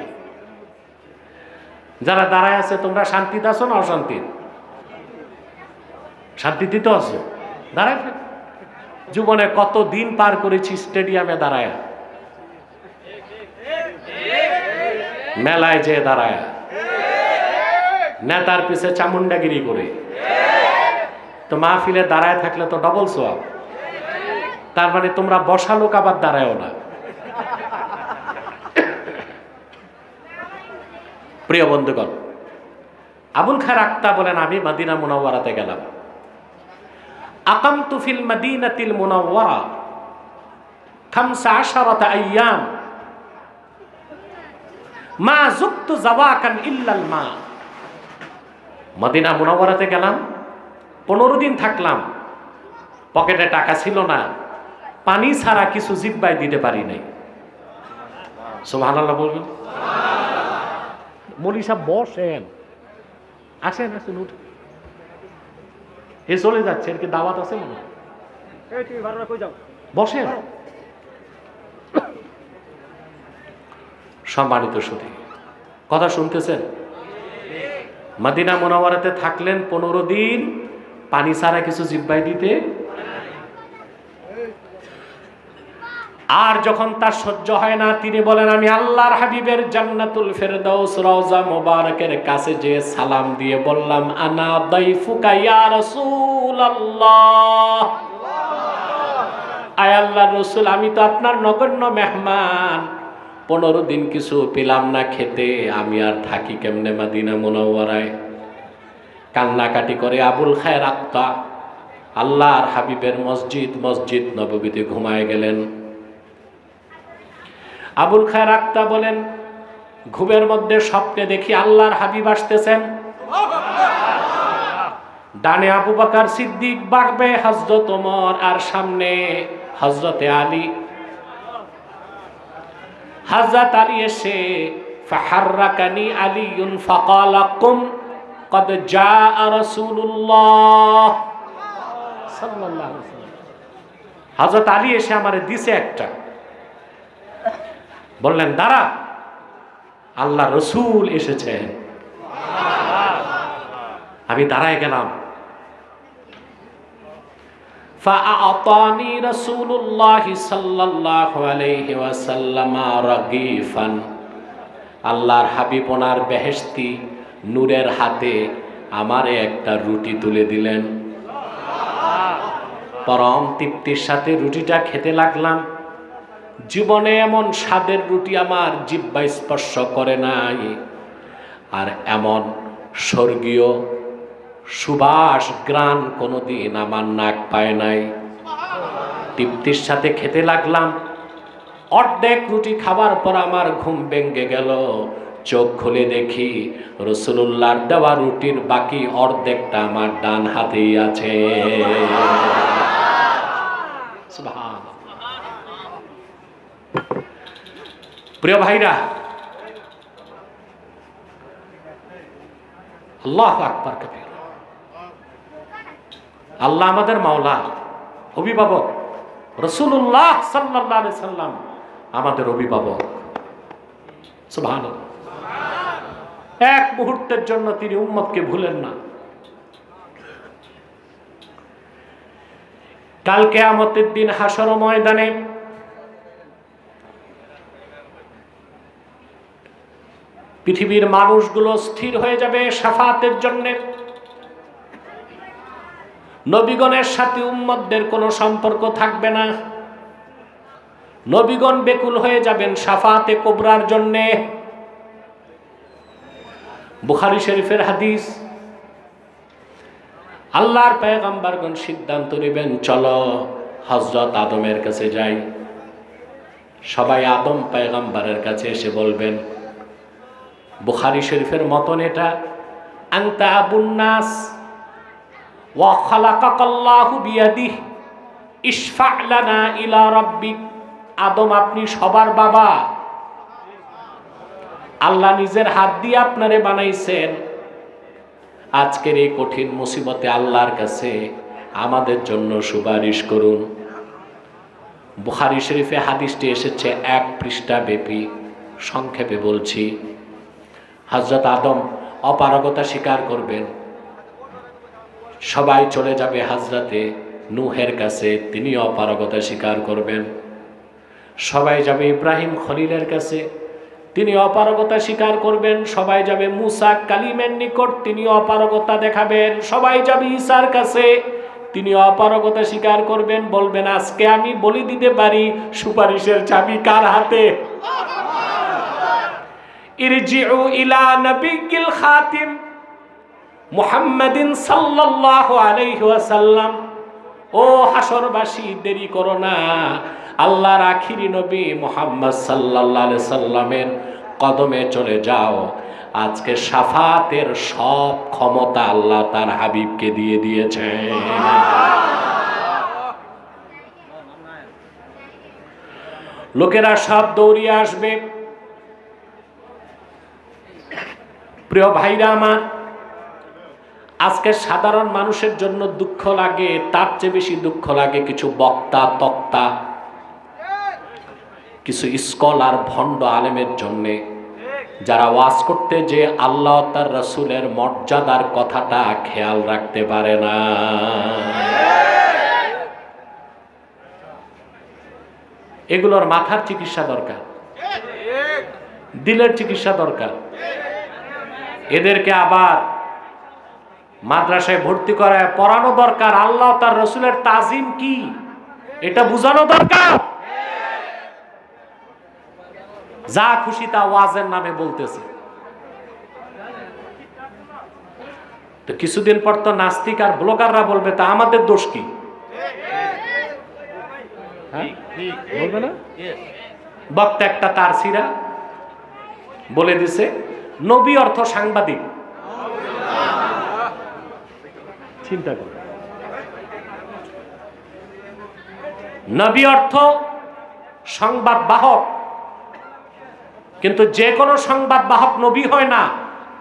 যারা দাঁড়ায় আছে তোমরা শান্তিতে আছো না অশান্তি? শান্তিতে তো আছো, দাঁড়ায় থাক। জীবনে কত দিন পার করেছি স্টেডিয়ামে দাঁড়ায়, মেলায় যে দাঁড়ায়, নেতার পিছে চামুন্ডাগিরি করে। তো মাহফিলে দাঁড়ায় থাকলে তো ডবল সোয়াব। তার মানে তোমরা বসা লোক আবার দাঁড়ায়ও না। প্রিয় বন্ধুগণ, আবুল খায়ের আখতা বলেন, আমি মদিনা মুনাওয়ারাতে গেলাম। আকামতু ফিল মদিনাতিল মুনাওয়ারা 15 আইয়াম মা যুক্তু যাওয়াকান ইল্লাল মা। মদিনা মুনাওয়ারাতে গেলাম, 15 দিন থাকলাম, পকেটে টাকা ছিল না, পানি ছাড়া কিছু জিব্বায় দিতে পারি নাই। সুবহানাল্লাহ বলবেন? মৌলী সাহেব বসেন, আসেন আসেন, উঠ। এ চলে যাচ্ছে, এর কি দাওয়াত আছে মনে হয়? বসেন। সম্মানিত সুধী, কথা শুনতেছেন? মদিনা মুনাওয়ারাতে থাকলেন 15 দিন, পানি ছাড়া কিছু জিহ্বায় দিতে। আর যখন তার সহ্য হয় না, তিনি বলেন আমি আল্লাহর হাবিবের জান্নাতুল ফেরদাউস রওজা মোবারকের কাছে যে সালাম দিয়ে বললাম, আনা দাইফুকা ইয়া রাসূলুল্লাহ, আয় আল্লাহর রাসূল, আমি তো আপনার নগণ্য মেহমান, 15 দিন কিছু পেলাম না খেতে, আমি আর থাকি কেমনে মদিনা মুনাওয়ারায়। কান্নাকাটি করে আবুল খায়ের আক্তা আল্লাহর হাবিবের মসজিদ নববীতে ঘুমায় গেলেন। আবুল খায়ের আক্তা বলেন, ঘুমের মধ্যে স্বপ্নে দেখি আল্লাহর হাবিব আসতেছেন। ডানে আবু বকর সিদ্দিক, বাগবে হযরত ওমর, আর সামনে হযরতে আলী। হযরত আলী এসে ফাহাররাকানি আলীউন ফাকালা কুম কদ জাআ রাসূলুল্লাহ সাল্লাল্লাহু আলাইহি ওয়াসাল্লাম। হযরত আলী এসে আমারে দিছে একটা, বললেন দাঁড়া, আল্লাহ রসুল এসেছেন। আমি দাঁড়ায় গেলাম। ফাআতানি রাসূলুল্লাহ সাল্লাল্লাহু আলাইহি ওয়াসাল্লাম রাগীফান, আল্লাহর হাবিব ওনার বেহেশতি নূরের হাতে আমারে একটা রুটি তুলে দিলেন। পরম তৃপ্তির সাথে রুটিটা খেতে লাগলাম। জীবনে এমন স্বাদের রুটি আমার জিহ্বা স্পর্শ করে নাই, আর এমন স্বর্গীয় সুবাস গ্রাণ কোনোদিন আমার নাক পায় নাই। তৃপ্তির সাথে খেতে লাগলাম। অর্ধেক রুটি খাবার পর আমার ঘুম ভেঙে গেল। চোখ খুলে দেখি রাসূলুল্লাহর দেওয়া রুটির বাকি অর্ধেকটা আমার ডান হাতেই আছে। সুবহানাল্লাহ। প্রিয় ভাইরা, আল্লাহু আকবার কবীর। আল্লাহ আমাদের মাওলা, অভিভাবক। রাসূলুল্লাহ সাল্লাল্লাহু আলাইহি সাল্লাম আমাদের অভিভাবক। সুবহানাল্লাহ। এক মুহূর্তের জন্য তিনি উম্মতকে ভুলেন না। কাল কিয়ামতের দিন হাসর ময়দানে পৃথিবীর মানুষগুলো স্থির হয়ে যাবে শাফাতের জন্য। নবীগণের সাথে উম্মতদের কোনো সম্পর্ক থাকবে না। নবীগণ বেকুল হয়ে যাবেন শাফাতে কুবরার জন্য। বুখারী শরীফের হাদিস, আল্লাহর পয়গম্বরগণ সিদ্ধান্ত নেবেন, চলো হযরত আদমের কাছে যাই। সবাই আদম পয়গম্বরের কাছে এসে বলবেন, বুখারী শরীফের মতন এটা, আনতা আবুন নাস ওয়া খালাকাকাল্লাহু বিয়াদিহি ইশফা' লানা ইলা রাব্বিক। আদম, আপনি সবার বাবা, আল্লাহ নিজের হাত দিয়ে আপনারে বানাইছেন। আজকের এই কঠিন মুসিবতে আল্লাহর কাছে আমাদের জন্য সুপারিশ করুন। বুখারী শরীফে হাদিসটি এসেছে 1 পৃষ্ঠা ব্যাপী। সংক্ষেপে বলছি, হযরত আদম অপারগতা স্বীকার করবেন। সবাই চলে যাবে হযরতে নূহের কাছে, তিনি অপারগতা স্বীকার করবেন। সবাই যাবে ইব্রাহিম খলিলের কাছে, তিনি অপারগতা স্বীকার করবেন। সবাই যাবে মুসা কালিমের নিকট, তিনি অপারগতা দেখাবেন। সবাই যাবে ঈসার কাছে, তিনি অপারগতা স্বীকার করবেন। বলবেন, আজকে আমি বলি দিতে পারি সুপারিশের চাবি কার হাতে। ইরজিউ ইলা নবিয়্যিল খাতিম মুহাম্মাদিন সাল্লাল্লাহু আলাইহি ওয়াসাল্লাম। ও হাসরবাসী, দেরি করো না, আল্লাহর আখিরি নবী মুহাম্মদ সাল্লাল্লাহু আলাইহি সাল্লামের কদমে চলে যাও। আজকে শাফাতের সব ক্ষমতা আল্লাহ তার হাবিবকে দিয়ে দিয়েছে। লোকেরা সব দৌড়িয়ে আসবে। প্রিয় ভাইরা আমার, আজকে সাধারণ মানুষের জন্য দুঃখ লাগে, তার চেয়ে বেশি দুঃখ লাগে কিছু বক্তা তক্তা, কিছু স্কলার ভণ্ড আলেমের জন্যে, যারা ওয়াজ করতে যে আল্লাহ তার রাসূলের মর্যাদার কথাটা খেয়াল রাখতে পারে না। এগুলোর মাথার চিকিৎসা দরকার, দিলের চিকিৎসা দরকার। এদেরকে আবার মাদ্রাসায় ভর্তি করায় পড়ানো দরকার আল্লাহ তার রাসূলের তাজিম কি, এটা বোঝানো দরকার। যা খুশি তা ওয়াজের নামে বলতেছে। তো কিছুদিন পর তো নাস্তিক আর ব্লগাররা বলবে তা আমাদের দোষ কি? বলবে না? বক্তা একটা তার সিরা বলে দিছে নবী অর্থ সাংবাদিক। চিন্তা কর, নবী অর্থ সংবাদ বাহক, কিন্তু যে কোনো সংবাদ বাহক নবী হয় না।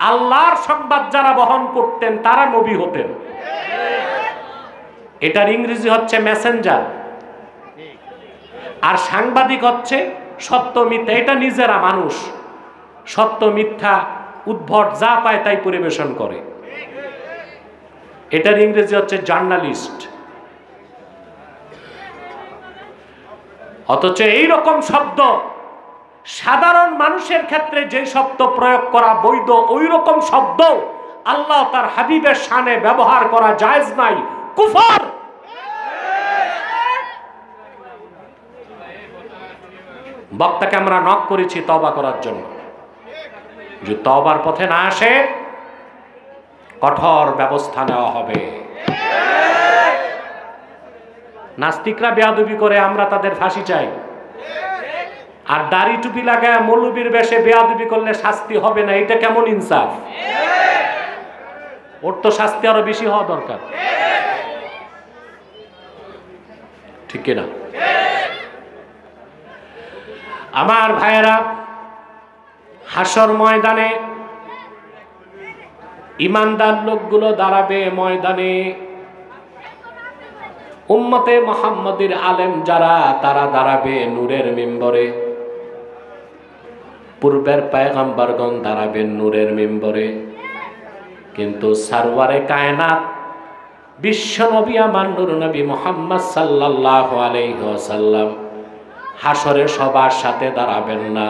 আল্লাহর সংবাদ যারা বহন করতেন তারা নবী হতেন। এটার ইংরেজি হচ্ছে মেসেঞ্জার, আর সাংবাদিক হচ্ছে সত্য মিথ্যা। এটা নিজেরা মানুষ সত্য মিথ্যা উদ্ভট যা পায় তাই পরিবেশন করে। এটার ইংরেজি হচ্ছে জার্নালিস্ট। অথচ এইরকম শব্দ সাধারণ মানুষের ক্ষেত্রে যে শব্দ প্রয়োগ করা বৈধ, ওই রকম শব্দ আল্লাহ তার হাবিবের শানে ব্যবহার করা জায়েজ নাই, কুফর। বক্তাকে আমরা নক করেছি তওবা করার জন্য, যে তওবার পথে না আসে কঠোর ব্যবস্থা নেওয়া হবে। নাস্তিকরা বেয়াদবি করে, আমরা তাদের ফাঁসি চাই। আর দাড়ি টুপি লাগায় মৌলবীর বেশে বেয়াদবি করলে শাস্তি হবে না, এটা কেমন ইনসাফ? ওর তো শাস্তি আরো বেশি হওয়া দরকার, ঠিক কিনা? আমার ভাইয়েরা, হাসর ময়দানে ইমানদার লোকগুলো দাঁড়াবে ময়দানে, উম্মতে মুহাম্মাদের আলেম যারা তারা দাঁড়াবে নূরের মিম্বরে, পূর্বের পয়গম্বরগণ দাঁড়াবেন নূরের মিম্বরে। কিন্তু সারওয়ারে কায়নাত বিশ্ব নবী আমার নূর নবী মুহাম্মদ সাল্লাল্লাহু আলাইহি ওয়াসাল্লাম হাসরে সবার সাথে দাঁড়াবেন না,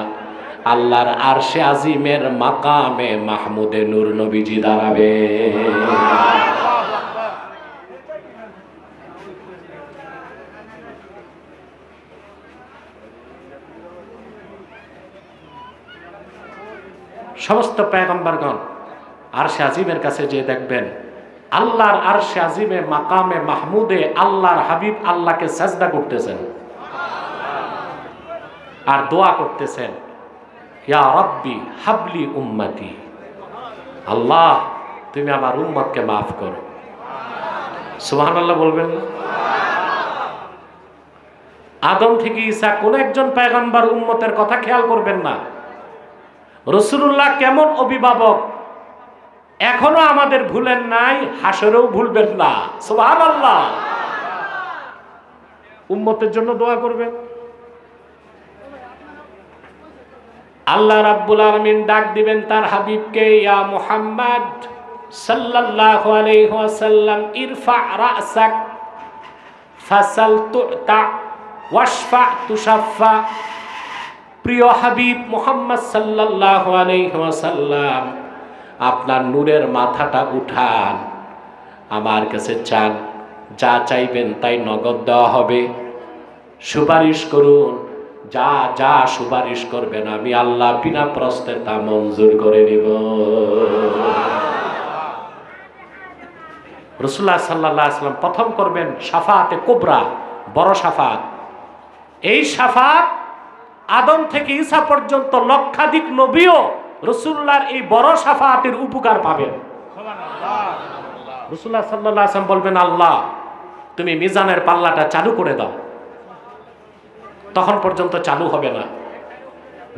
আল্লাহর আরশে আজিমের মাকামে মাহমুদে নূর নবীজি দাঁড়াবে। সমস্ত পয়গম্বরগণ আরশে আজিমের কাছে যে দেখবেন আল্লাহর আরশে আজিমে মাকামে মাহমুদে আল্লাহর হাবিব আল্লাহকে সাজদা করতেছেন আর দোয়া করতেছেন, ইয়া রাব্বি হাবলি উম্মতি, আল্লাহ তুমি আমার উম্মতকে মাফ করো। সুবহানাল্লাহ বলবেন না? আদম থেকে ঈসা কোন একজন পয়গম্বর উম্মতের কথা খেয়াল করবেন না? রাসূলুল্লাহ কেমন অভিভাবক এখনো আমাদের ভুলেন নাই, হাসরেও ভুলবেন না। সুবহানাল্লাহ। উম্মতের জন্য দোয়া করবেন। আল্লাহ রাব্বুল আলামিন ডাক দিবেন তার হাবিবকে, ইয়া মুহাম্মদ সাল্লাল্লাহু আলাইহি ওয়াসাল্লাম ইরফা রাসাক ফাসাল তুতা ওয়াশফা তুশাফা। প্রিয় হাবিব মুহাম্মদ সাল্লাল্লাহু আলাইহি ওয়াসাল্লাম, আপনার নূরের মাথাটা উঠান, আমার কাছে চান, যা চাইবেন তাই নগদ দেওয়া হবে। সুপারিশ করুন, যা যা সুপারিশ করবেন আমি আল্লাহ বিনা প্রশ্নে তা মঞ্জুর করে নিব। রাসূলুল্লাহ সাল্লাল্লাহু আলাইহি ওয়াসাল্লাম প্রথম করবেন শাফাআতে কুবরা, বড় শাফাআত। এই শাফাআত আদম থেকে ঈসা পর্যন্ত লক্ষাধিক নবীও রাসূলুল্লাহর এই বড় শাফাআতের উপকার পাবেন। রাসূলুল্লাহ সাল্লাল্লাহু আলাইহি ওয়াসাল্লাম বলবেন, আল্লাহ তুমি মিজানের পাল্লাটা চালু করে দাও। তখন পর্যন্ত চালু হবে না।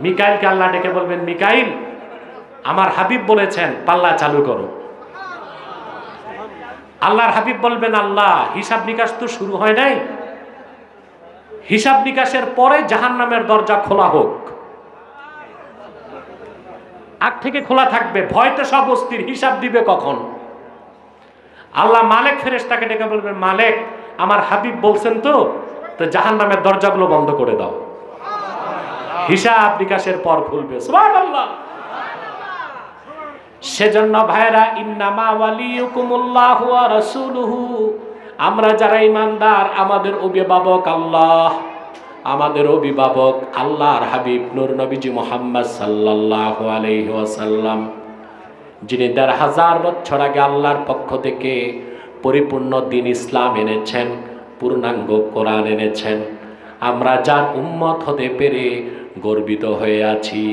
মিকাইলকে আল্লাহ ডেকে বলবেন, মিকাইল আমার হাবিব বলেছেন পাল্লা চালু করো। আল্লাহর হাবিব বলবেন, আল্লাহ হিসাব নিকাশ তো শুরু হয় নাই, হিসাব নিকাশের পরে জাহান্নামের দরজা খোলা হোক, আগ থেকে খোলা থাকবে, ভয়তে সব অস্থির, হিসাব দিবে কখন। আল্লাহ মালিক ফেরেশতাকে ডেকে বলবেন, মালিক আমার হাবিব বলছেন তো জাহান্নামের দরজাগুলো বন্ধ করে দাও, হিসাব নিকাশের পর খুলবে। সুবহানাল্লাহ। সেজন্য ভাইরা, ইন্নামা ওয়ালিয়ুকুমুল্লাহু ওয়া রাসূলুহু, আমরা যারা ঈমানদার, আমাদের অভিভাবক আল্লাহ, আমাদের অভিভাবক আল্লাহর হাবিব নূর নবীজি মুহাম্মদ সাল্লাল্লাহু আলাইহি ওয়াসাল্লাম, যিনি ১৫০০ বছর আগে আল্লাহর পক্ষ থেকে পরিপূর্ণ দ্বীন ইসলাম এনেছেন, পূর্ণাঙ্গ কোরআন এনেছেন। আমরা যার উম্মত হতে পেরে গর্বিত হয়ে আছি।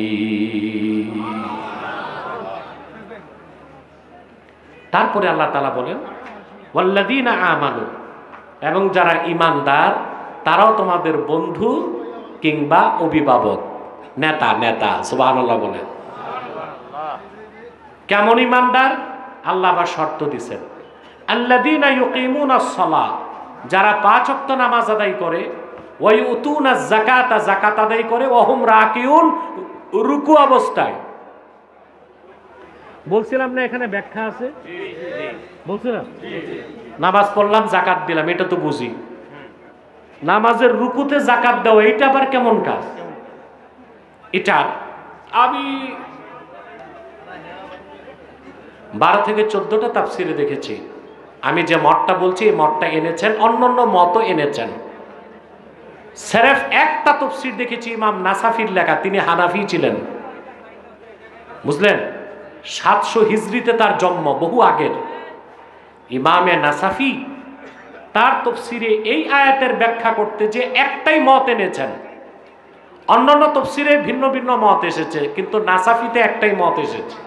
তারপরে আল্লাহ তাআলা বলেন, ওয়াল্লাযীনা আমানু, এবং যারা ঈমানদার তারাও তোমাদের বন্ধু কিংবা অভিভাবক, নেতা। সুবহানাল্লাহ বলেন। কেমন ঈমানদার? আল্লাহ আবার শর্ত দিয়েছেন, আল্লাযীনা ইউকিমুনাস সালাহ, যারা ৫ ওয়াক্ত নামাজ আদায় করে, ওয়া ইউতুনাজ যাকাতা, যাকাত আদায় করে, ওয়া হুম রাকিউন, রুকু অবস্থায়। বলছিলাম না এখানে ব্যাখ্যা আছে, বলছিলাম নামাজ পড়লাম যাকাত দিলাম, এটা তো বুঝি। নামাজের রুকুতে যাকাত দেওয়া এটা আবার কেমন কাজ? এটা আমি 12 থেকে 14টা তাফসিরে দেখেছি। আমি যে মতটা বলছি এই মতটা এনেছেন, অন্যান্য মতও এনেছেন। সেরেফ একটা তাফসির দেখেছি ইমাম নাসাফির লেখা, তিনি হানাফি ছিলেন, বুঝলেন? 700 হিজরিতে তার জন্ম, বহু আগের। ইমামে নাসাফি তার তাফসিরে এই আয়াতের ব্যাখ্যা করতে যে একটাই মত এনেছেন। অন্যান্য তাফসিরে ভিন্ন ভিন্ন মত এসেছে, কিন্তু নাসাফিতে একটাই মত এসেছে।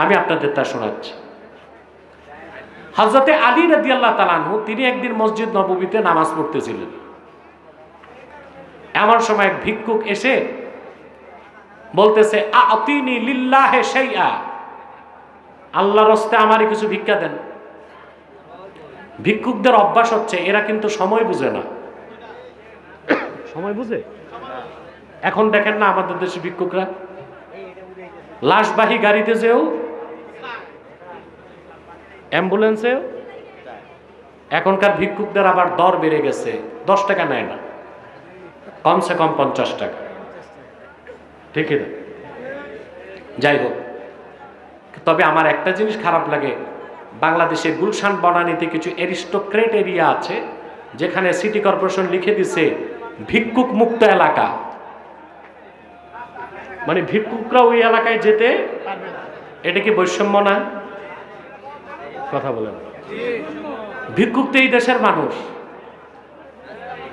আমি আপনাদের তা শোনাচ্ছি। হযরতে আলী রাদিয়াল্লাহু তাআলা আনহু, তিনি একদিন মসজিদ নববীতে নামাজ পড়তেছিলেন। এমন সময় এক ভিক্ষুক এসে বলতেছে, আতিনি লিল্লাহি শাইআ, আল্লাহর রাস্তায় আমারে কিছু ভিক্ষা দেন। ভিক্ষুকদের অভ্যাস হচ্ছে, এরা কিন্তু সময় বুঝে না। সময় বুঝে? এখন দেখেন না আমাদের দেশে ভিক্ষুকরা লাশবাহী গাড়িতে যেও, অ্যাম্বুলেন্সেও, এখনকার ভিক্ষুকদের আবার দর বেড়ে গেছে, 10 টাকা নেয় না, কমসে কম 50 টাকা, ঠিক না? যাই হোক, তবে আমার একটা জিনিস খারাপ লাগে, বাংলাদেশে গুলশান বনানীতে কিছু অ্যারিস্টোক্রেট এরিয়া আছে, যেখানে সিটি কর্পোরেশন লিখে দিছে ভিক্ষুক মুক্ত এলাকা, মানে ভিক্ষুকরা ওই এলাকায় যেতে, এটা কি বৈষম্য না? কথা বলেন। ভিক্ষুক তো এই দেশের মানুষ,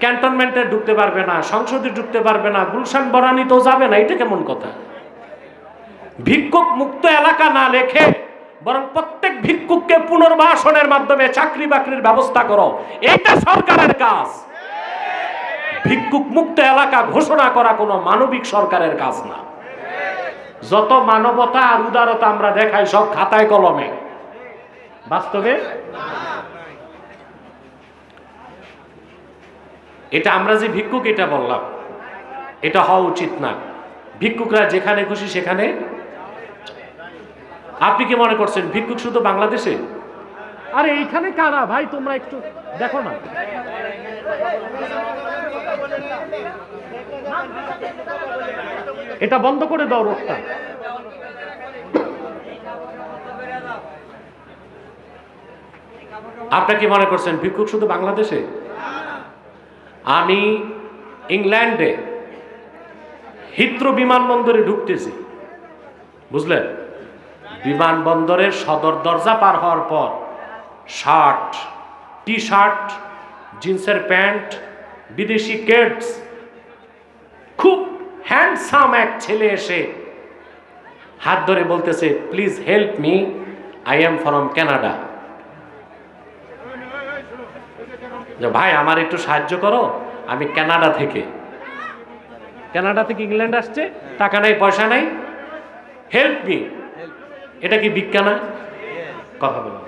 ক্যান্টনমেন্টে ঢুকতে পারবে না, সংসদে ঢুকতে পারবে না, গুলশান বনানীতেও যাবে না, এটা কেমন কথা? ভিক্ষুক মুক্ত এলাকা না লেখে বরং প্রত্যেক ভিক্ষুককে পুনর্বাসনের মাধ্যমে চাকরি বাকরির ব্যবস্থা করো, এটা সরকারের কাজ। ভিক্ষুক মুক্ত এলাকা ঘোষণা করা কোনো মানবিক সরকারের কাজ না। যত মানবতা আর উদারতা আমরা দেখাই সব খাতায় কলমে, বাস্তবে এটা আমরা যে ভিক্ষুক এটা বললাম, এটা হওয়া উচিত না। ভিক্ষুকরা যেখানে খুশি সেখানে। আপনি কি মনে করছেন ভিক্ষুক শুধু বাংলাদেশে? আরে এইখানে কারা ভাই, তোমরা একটু দেখো না। এটা বন্ধ করে দাও রোডটা। আপনি কি মনে করছেন ভিক্ষুক শুধু বাংলাদেশে? আমি ইংল্যান্ডে হিথ্রো বিমানবন্দরে ঢুকতেছি, বুঝলেন? বিমানবন্দরের সদর দরজা পার হওয়ার পর শার্ট, টি শার্ট, জিন্সের প্যান্ট, বিদেশি কিডস, খুব হ্যান্ডসাম এক ছেলে এসে হাত ধরে বলতেছে, please help me, I am from Canada. ভাই আমার একটু সাহায্য করো, আমি কানাডা থেকে ইংল্যান্ড আসছে, টাকা নাই পয়সা নাই, হেল্প মি। এটা কি ভিক্ষা না? কথা বলো।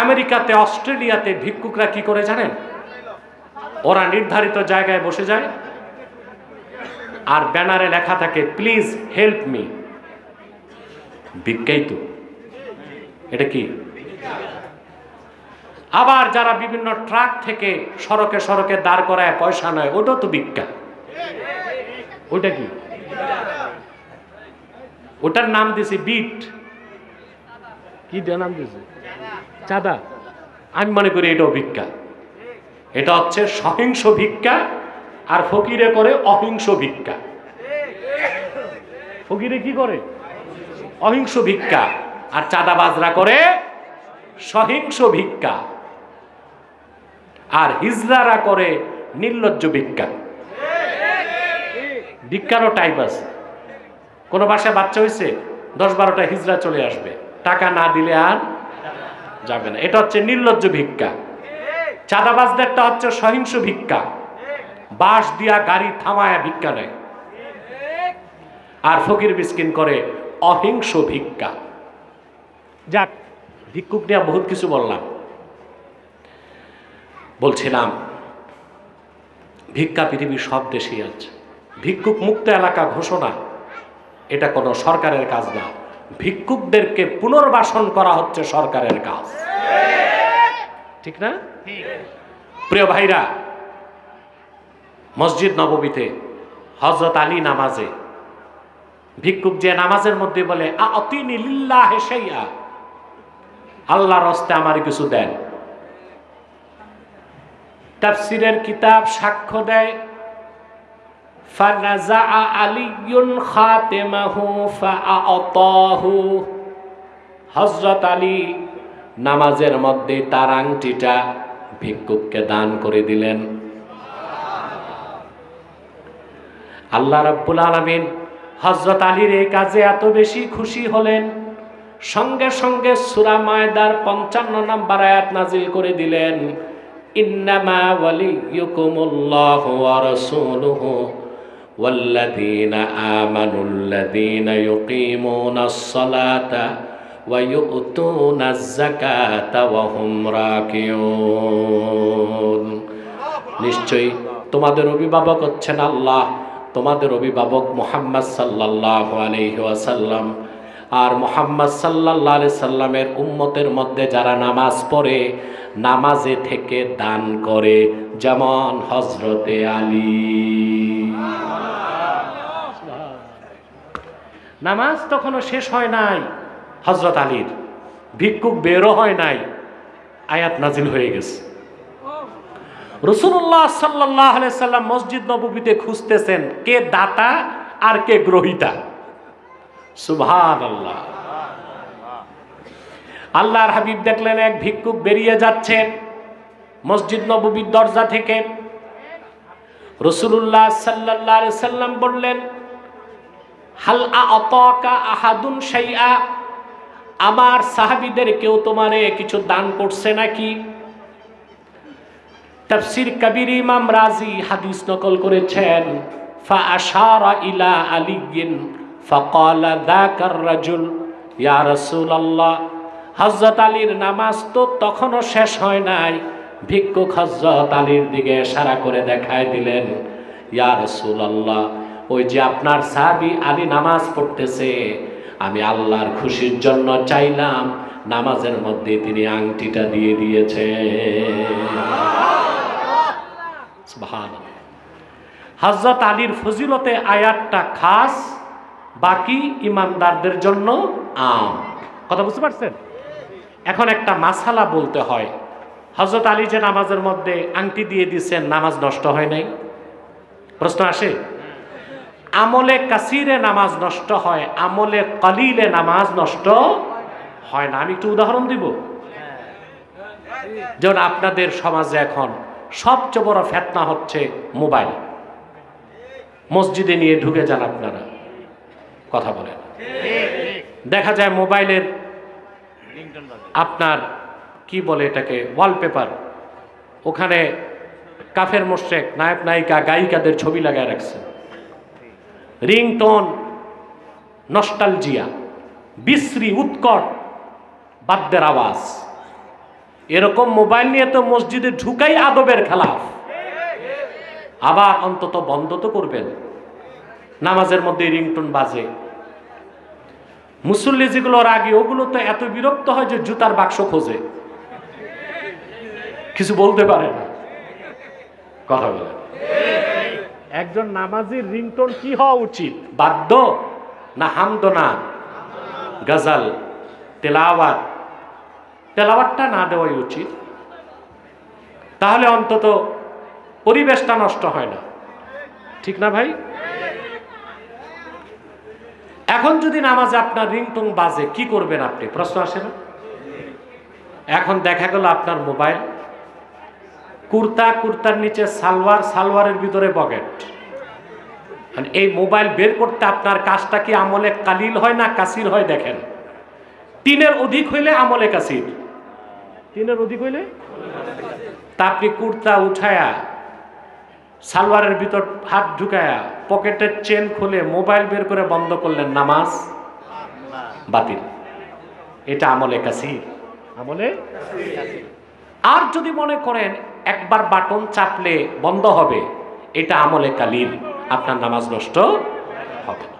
আমেরিকাতে, অস্ট্রেলিয়াতে ভিক্ষুকরা কি করে জানেন? ওরা নির্ধারিত জায়গায় বসে যায়, আর ব্যানারে লেখা থাকে প্লিজ হেল্প মি। ভিক্ষাই তো, এটা কি? আবার যারা বিভিন্ন ট্রাক থেকে সড়কে সড়কে দাঁড় করায় পয়সা নেয়, ওটাও তো ভিক্ষা। ওটা কি? ওটার নাম দিয়েছে বিট। কি নাম দিয়েছে? চাঁদা। আমি মনে করি এটাও ভিক্ষা। এটা হচ্ছে সহিংস ভিক্ষা, আর ফকিরে করে অহিংস ভিক্ষা। ফকিরে কি করে? অহিংস ভিক্ষা। আর চাঁদাবাজরা করে সহিংস ভিক্ষা। আর হিজড়ারা করে নির্লজ্জ ভিক্ষা। ভিক্ষারও টাইপ আছে। কোন বাসায় বাচ্চা হয়েছে, 10-12টা হিজড়া চলে আসবে, টাকা না দিলে আর যাবে না। এটা হচ্ছে নির্লজ্জ ভিক্ষা। চাঁদাবাজদেরটা হচ্ছে সহিংস ভিক্ষা, বাঁশ দিয়া গাড়ি থামায়া ভিক্ষা নেয়। আর ফকির মিসকিন করে অহিংস ভিক্ষা। যাক, ভিক্ষুক নিয়ে বহুত কিছু বললাম। বলছিলাম ভিক্ষা পৃথিবীর সব দেশেই আছে। ভিক্ষুক মুক্ত এলাকা ঘোষণা এটা কোনো সরকারের কাজ না। ভিক্ষুকদেরকে পুনর্বাসন করা হচ্ছে সরকারের কাজ, ঠিক না? প্রিয় ভাইরা, মসজিদ নববীতে হযরত আলী নামাজে ভিক্ষুক যে নামাজের মধ্যে বলে আতিনি লিল্লাহি শাইআ, আল্লাহর রাস্তে আমার কিছু দেন। তাফসীরের কিতাব সাক্ষ্য দেয় ফানাজা আলীউন খাতিমাহু ফাআতাহু, হযরত আলী নামাজের মধ্যে তার আংটিটা ভিক্ষুককে দান করে দিলেন। আল্লাহ রাব্বুল আলামিন হযরত আলীর এই কাজে এত বেশি খুশি হলেন, সঙ্গে সঙ্গে সূরা মায়দার 55 নম্বর আয়াত নাজিল করে দিলেন, ইন্নামা ওয়ালিয়ুকুমুল্লাহু ওয়া রাসূলুহু ওয়াল্লাযীনা আমানুল্লাযীনা ইউকিমুনাস সালাতা ওয়া ইউতুনাজ যাকাতা ওয়া হুম রাকিউন। নিশ্চয়ই তোমাদের অভিভাবক হচ্ছেন আল্লাহ, তোমাদের অভিভাবক মুহাম্মদ সাল্লাল্লাহু আলাইহি ওয়াসাল্লাম। আর মুহাম্মদ সাল্লাল্লাহু আলাইহি সাল্লামের উম্মতের মধ্যে যারা নামাজ পড়ে, নামাজে থেকে দান করে, যেমন হযরতে আলী। নামাজ তখনও শেষ হয় নাই হযরত আলীর, ভিক্ষুক বেরও হয় নাই, আয়াত নাজিল হয়ে গেছে। রাসূলুল্লাহ সাল্লাল্লাহু আলাইহি সাল্লাম মসজিদ নববীতে খুঁজতেছেন কে দাতা আর কে গ্রহীতা। সুবহানাল্লাহ। আল্লাহর হাবিব দেখলেন এক ভিক্ষুক বেরিয়ে যাচ্ছে মসজিদ নববীর দরজা থেকে। রাসূলুল্লাহ সাল্লাল্লাহু আলাইহি সাল্লাম বললেন, হাল আতাকা আহাদুন শাইআ, আমার সাহাবীদের কেউ তোমারে কিছু দান করছে নাকি? তাফসীর কবির ইমাম রাজি হাদিস নকল করেছেন, ফা আশারা ইলা আলিয়্যিন ফাকালা যাকার রাজুল ইয়া রাসূলুল্লাহ। হযরত আলীর নামাজ তো তখনও শেষ হয় নাই, ভিক্ষুক হযরত আলীর দিকে ইশারা করে দেখায় দিলেন, ইয়া রাসূলুল্লাহ, ওই যে আপনার সাহাবী আলী নামাজ পড়তেছে, আমি আল্লাহর খুশির জন্য চাইলাম নামাজের মধ্যে তিনি আংটিটা দিয়ে দিয়েছে। সুবহানাল্লাহ। হযরত আলীর ফজিলতে আয়াতটা খাস, বাকি ইমানদারদের জন্য আম। কথা বুঝতে পারছেন? এখন একটা মাসালা বলতে হয়, হযরত আলী যে নামাজের মধ্যে আংটি দিয়ে দিয়েছেন, নামাজ নষ্ট হয় নাই? প্রশ্ন আসে। আমলে কাসিরে নামাজ নষ্ট হয়, আমলে কলিলে নামাজ নষ্ট হয় না। আমি একটু উদাহরণ দিব। যেমন আপনাদের সমাজে এখন সবচেয়ে বড় ফিতনা হচ্ছে মোবাইল। মসজিদে নিয়ে ঢুকে যান আপনারা, কথা বলেন, দেখা যায় মোবাইলের আপনার কি বলে এটাকে, ওয়ালপেপার, ওখানে কাফের মুশরিক নায়ক নায়িকা গায়িকাদের ছবি লাগায় রাখছে, রিংটোন, নস্টালজিয়া, বিশ্রী উৎকট বাদ্যের আওয়াজ। এরকম মোবাইল নিয়ে তো মসজিদে ঢুকাই আদবের খেলাফ। আবার অন্তত বন্ধ তো করবেন। নামাজের মধ্যে রিংটোন বাজে, মুসল্লি যেগুলোর আগে ওগুলো তো এত বিরক্ত হয় যে জুতার বাক্স খোঁজে, কিছু বলতে পারে না। কথা বলে একজন নামাজির রিংটোন কি হওয়া উচিত? বাদ্য না হামদনা, গজল, তেলাওয়াত? তেলাওয়াতটা না দেওয়াই উচিত, তাহলে অন্তত পরিবেশটা নষ্ট হয় না। ঠিক না ভাই? এখন যদি নামাজে আপনার রিংটোন বাজে কি করবেন আপনি? প্রশ্ন আসে না? এখন দেখা গেল আপনার মোবাইল, কুর্তার নিচে সালোয়ার, সালোয়ারের ভিতরে পকেট। এই মোবাইল বের করতে আপনার কাজটা কি আমলে কালিল হয় না কাসির হয়? দেখেন, 3-এর অধিক হইলে আমলে কাসির, 3-এর অধিক হইলে। তা আপনি কুর্তা উঠায়া সালোয়ারের ভিতর হাত ঢুকায়া পকেটের চেন খুলে মোবাইল বের করে বন্ধ করলেন, নামাজ বাতিল। এটা আমলে কাসির, আমলে। আর যদি মনে করেন একবার বাটন চাপলে বন্ধ হবে, এটা আমলে কালিল, আপনার নামাজ নষ্ট হবে না।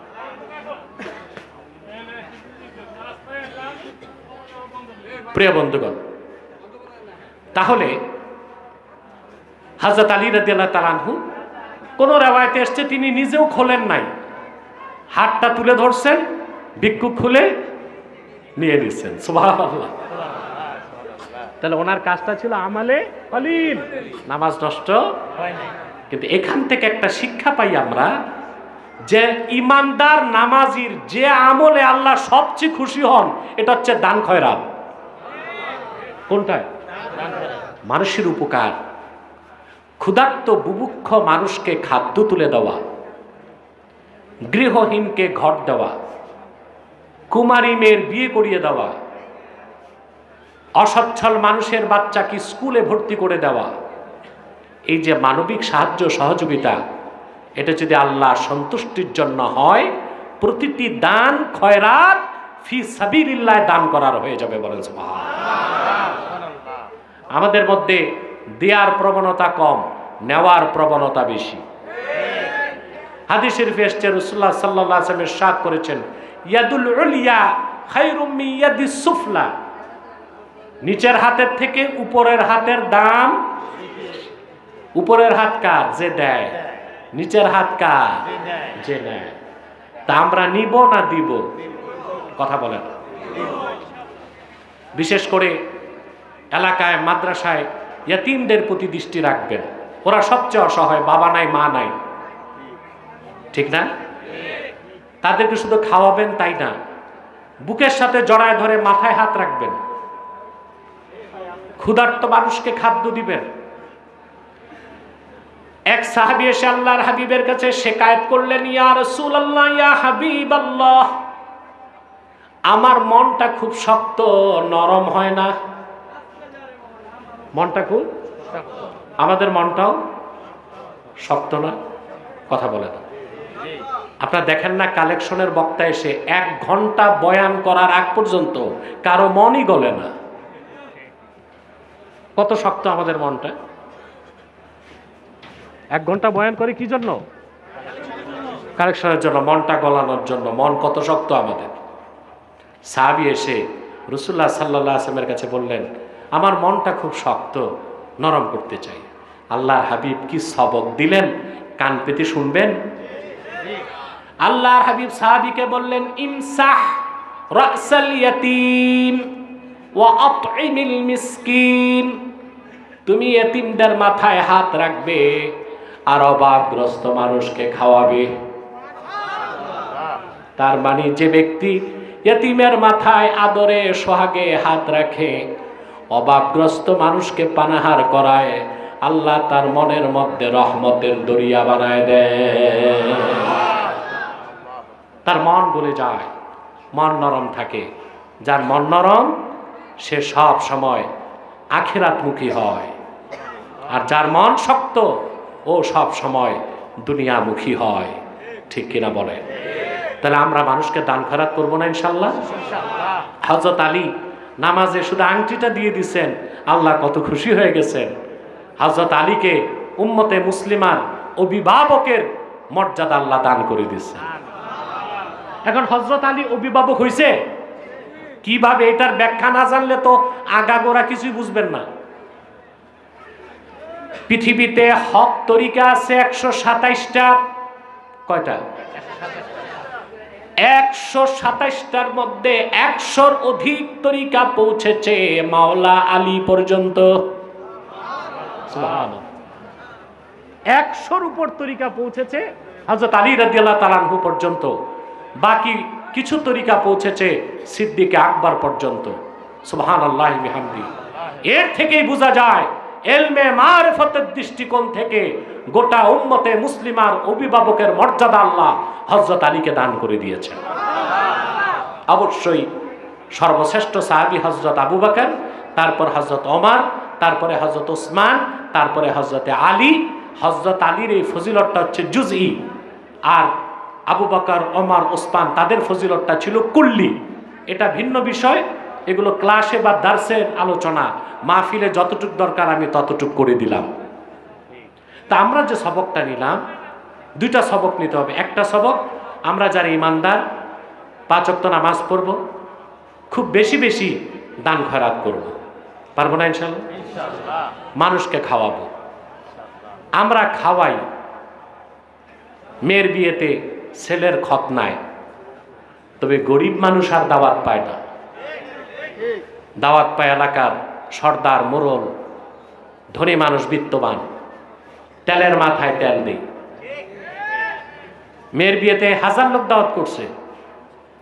প্রিয় বন্ধুগণ, তাহলে হযরত আলী রাদিয়াল্লাহু তাআলা আনহু কোন রিওয়ায়াতে এসেছে তিনি নিজেও খোলেন নাই, হাতটা তুলে ধরছেন, ভিক্ষুক খুলে নিয়ে নিচ্ছেন। সুবহানাল্লাহ। তাহলে ওনার কাজটা ছিল আমালে কালিল, নামাজ নষ্ট হয় না। কিন্তু এখান থেকে একটা শিক্ষা পাই আমরা যে ইমানদার নামাজির যে আমলে আল্লাহ সবচেয়ে খুশি হন এটা হচ্ছে দান খয়রাত। কোনটা? মানুষের উপকার, ক্ষুধার্ত বুভুক্ষ মানুষকে খাদ্য তুলে দেওয়া, গৃহহীনকে ঘর দেওয়া, কুমারী মেয়ের বিয়ে করিয়ে দেওয়া, অসচ্ছল মানুষের বাচ্চাকে স্কুলে ভর্তি করে দেওয়া, এই যে মানবিক সাহায্য সহযোগিতা, এটা যদি আল্লাহ সন্তুষ্টির জন্য হয়, প্রতিটি দান খয়রাত ফি সাবিলিল্লাহ দান করার হয়ে যাবে। বলেন সুবহানাল্লাহ। আমাদের মধ্যে দেয়ার প্রবণতা কম, নেওয়ার প্রবণতা বেশি। হাদিস শরীফে এসেছে রাসূলুল্লাহ সাল্লাল্লাহু আলাইহি ওয়াসাল্লাম ইরশাদ করেছেন, ইয়াদুল উলিয়া খায়রুম মিন ইয়াদিস সুফলা। নিচের হাতের থেকে উপরের হাতের দাম। উপরের হাত কার? যে দেয়। নিচের হাত কার? যে নেয়। তা আমরা নিব না দিব? কথা বলেন। বিশেষ করে এলাকায় মাদ্রাসায় ইয়াতীমদের প্রতি দৃষ্টি রাখবেন, ওরা সবচেয়ে অসহায়, বাবা নাই মা নাই, ঠিক না? তাদেরকে শুধু খাওয়াবেন তাই না, বুকের সাথে জড়ায় ধরে মাথায় হাত রাখবেন, ক্ষুধার্ত মানুষকে খাদ্য দিবেন। এক সাহাবী এসে আল্লাহর হাবিবের কাছে শিকায়েত করলেন, ইয়া রাসূলুল্লাহ, ইয়া হাবিবাল্লাহ, আমার মনটা খুব শক্ত, নরম হয় না। মনটা খুব শক্ত, আমাদের মনটাও শক্ত না? কথা বলে না। আপনারা দেখেন না, কালেকশনের বক্তা এসে 1 ঘন্টা বয়ান করার আগ পর্যন্ত কারো মনই গলে না। কত শক্ত আমাদের মনটা। 1 ঘন্টা বয়ান করে কি জন্য? কালেকশনের জন্য, মনটা গলানোর জন্য। মন কত শক্ত আমাদের। সাহাবী এসে রাসূলুল্লাহ সাল্লাল্লাহু আলাইহি ওয়াসাল্লামের কাছে বললেন, আমার মনটা খুব শক্ত, নরম করতে চাই। আল্লাহর হাবিব কি সবক দিলেন, কান পেতে শুনবেন। আল্লাহর হাবিব সাহাবীকে বললেন, ইমসাহ রাসাল ইয়াতীম ওয়া আতইমিল মিসকিন। তুমি এতিমদের মাথায় হাত রাখবে আর অভাবগ্রস্ত মানুষকে খাওয়াবে। তার মানে যে ব্যক্তি এতিমের মাথায় আদরে সোহাগে হাত রাখে, অভাবগ্রস্ত মানুষকে পানাহার করায়, আল্লাহ তার মনের মধ্যে রহমতের দরিয়া বানায় দেয়। তার মন গলে যায়, মন নরম থাকে। যার মন নরম সে সব সময় আখিরাতমুখী হয়, আর যার মন শক্ত ও সব সময় দুনিয়ামুখী হয়। ঠিক কিনা বলেন? তাহলে আমরা মানুষকে দান খয়রাত করবো না ইনশাআল্লাহ? হযরত আলী নামাজে শুধু আংটিটা দিয়ে দিছেন, আল্লাহ কত খুশি হয়ে গেছেন। হযরত আলীকে উম্মতে মুসলিমার অভিভাবকের মর্যাদা আল্লাহ দান করে দিয়েছেন। এখন হযরত আলী অভিভাবক হইছে কিভাবে, এটার ব্যাখ্যা না জানলে তো আগাগোড়া কিছুই বুঝবেন না। পৃথিবীতে হক তরিকা আছে 127টা। কয়টা? 127টার মধ্যে 100র অধিক তরিকা পৌঁছেছে মাওলা আলী পর্যন্ত। সুবহানাল্লাহ। 100র উপর তরিকা পৌঁছেছে হযরত আলী রাদিয়াল্লাহু তাআলা আনহু পর্যন্ত। বাকি কিছু তরিকা পৌঁছেছে সিদ্দিক আকবর পর্যন্ত। সুবহানাল্লাহি ওয়া বিহামদি। এর থেকেই বোঝা যায় ইলমে মারিফতের দৃষ্টিকোণ থেকে গোটা উম্মতে মুসলিমার অভিভাবকের মর্যাদা আল্লাহ হযরত আলীকে দান করে দিয়েছেন। অবশ্যই সর্বশ্রেষ্ঠ সাহাবী হযরত আবু বকর, তারপর হযরত ওমর, তারপরে হযরত ওসমান, তারপরে হযরত আলী। হযরত আলীর এই ফজিলতটা হচ্ছে জুজই, আর আবু বকর, ওমর, ওসমান তাদের ফজিলতটা ছিল কুল্লি। এটা ভিন্ন বিষয়, এগুলো ক্লাসে বা দার্সের আলোচনা, মাহফিলে যতটুক দরকার আমি ততটুক করে দিলাম। তা আমরা যে সবকটা নিলাম, দুইটা সবক নিতে হবে। একটা সবক, আমরা যারা ইমানদার 5 ওয়াক্ত নামাজ পড়ব, খুব বেশি বেশি দান খয়রাত করব। পারবো না ইনশাআল্লাহ? মানুষকে খাওয়াবো। আমরা খাওয়াই, মেয়ের বিয়েতে ছেলের খতনায়, তবে গরিব মানুষ আর দাওয়াত পায় না। দাওয়াত পায় এলাকার সর্দার, মোড়ল, ধনী মানুষ, বিত্তবান, তেলের মাথায় তেল দেই। মেয়ের বিয়েতে 1000 লোক দাওয়াত করছে,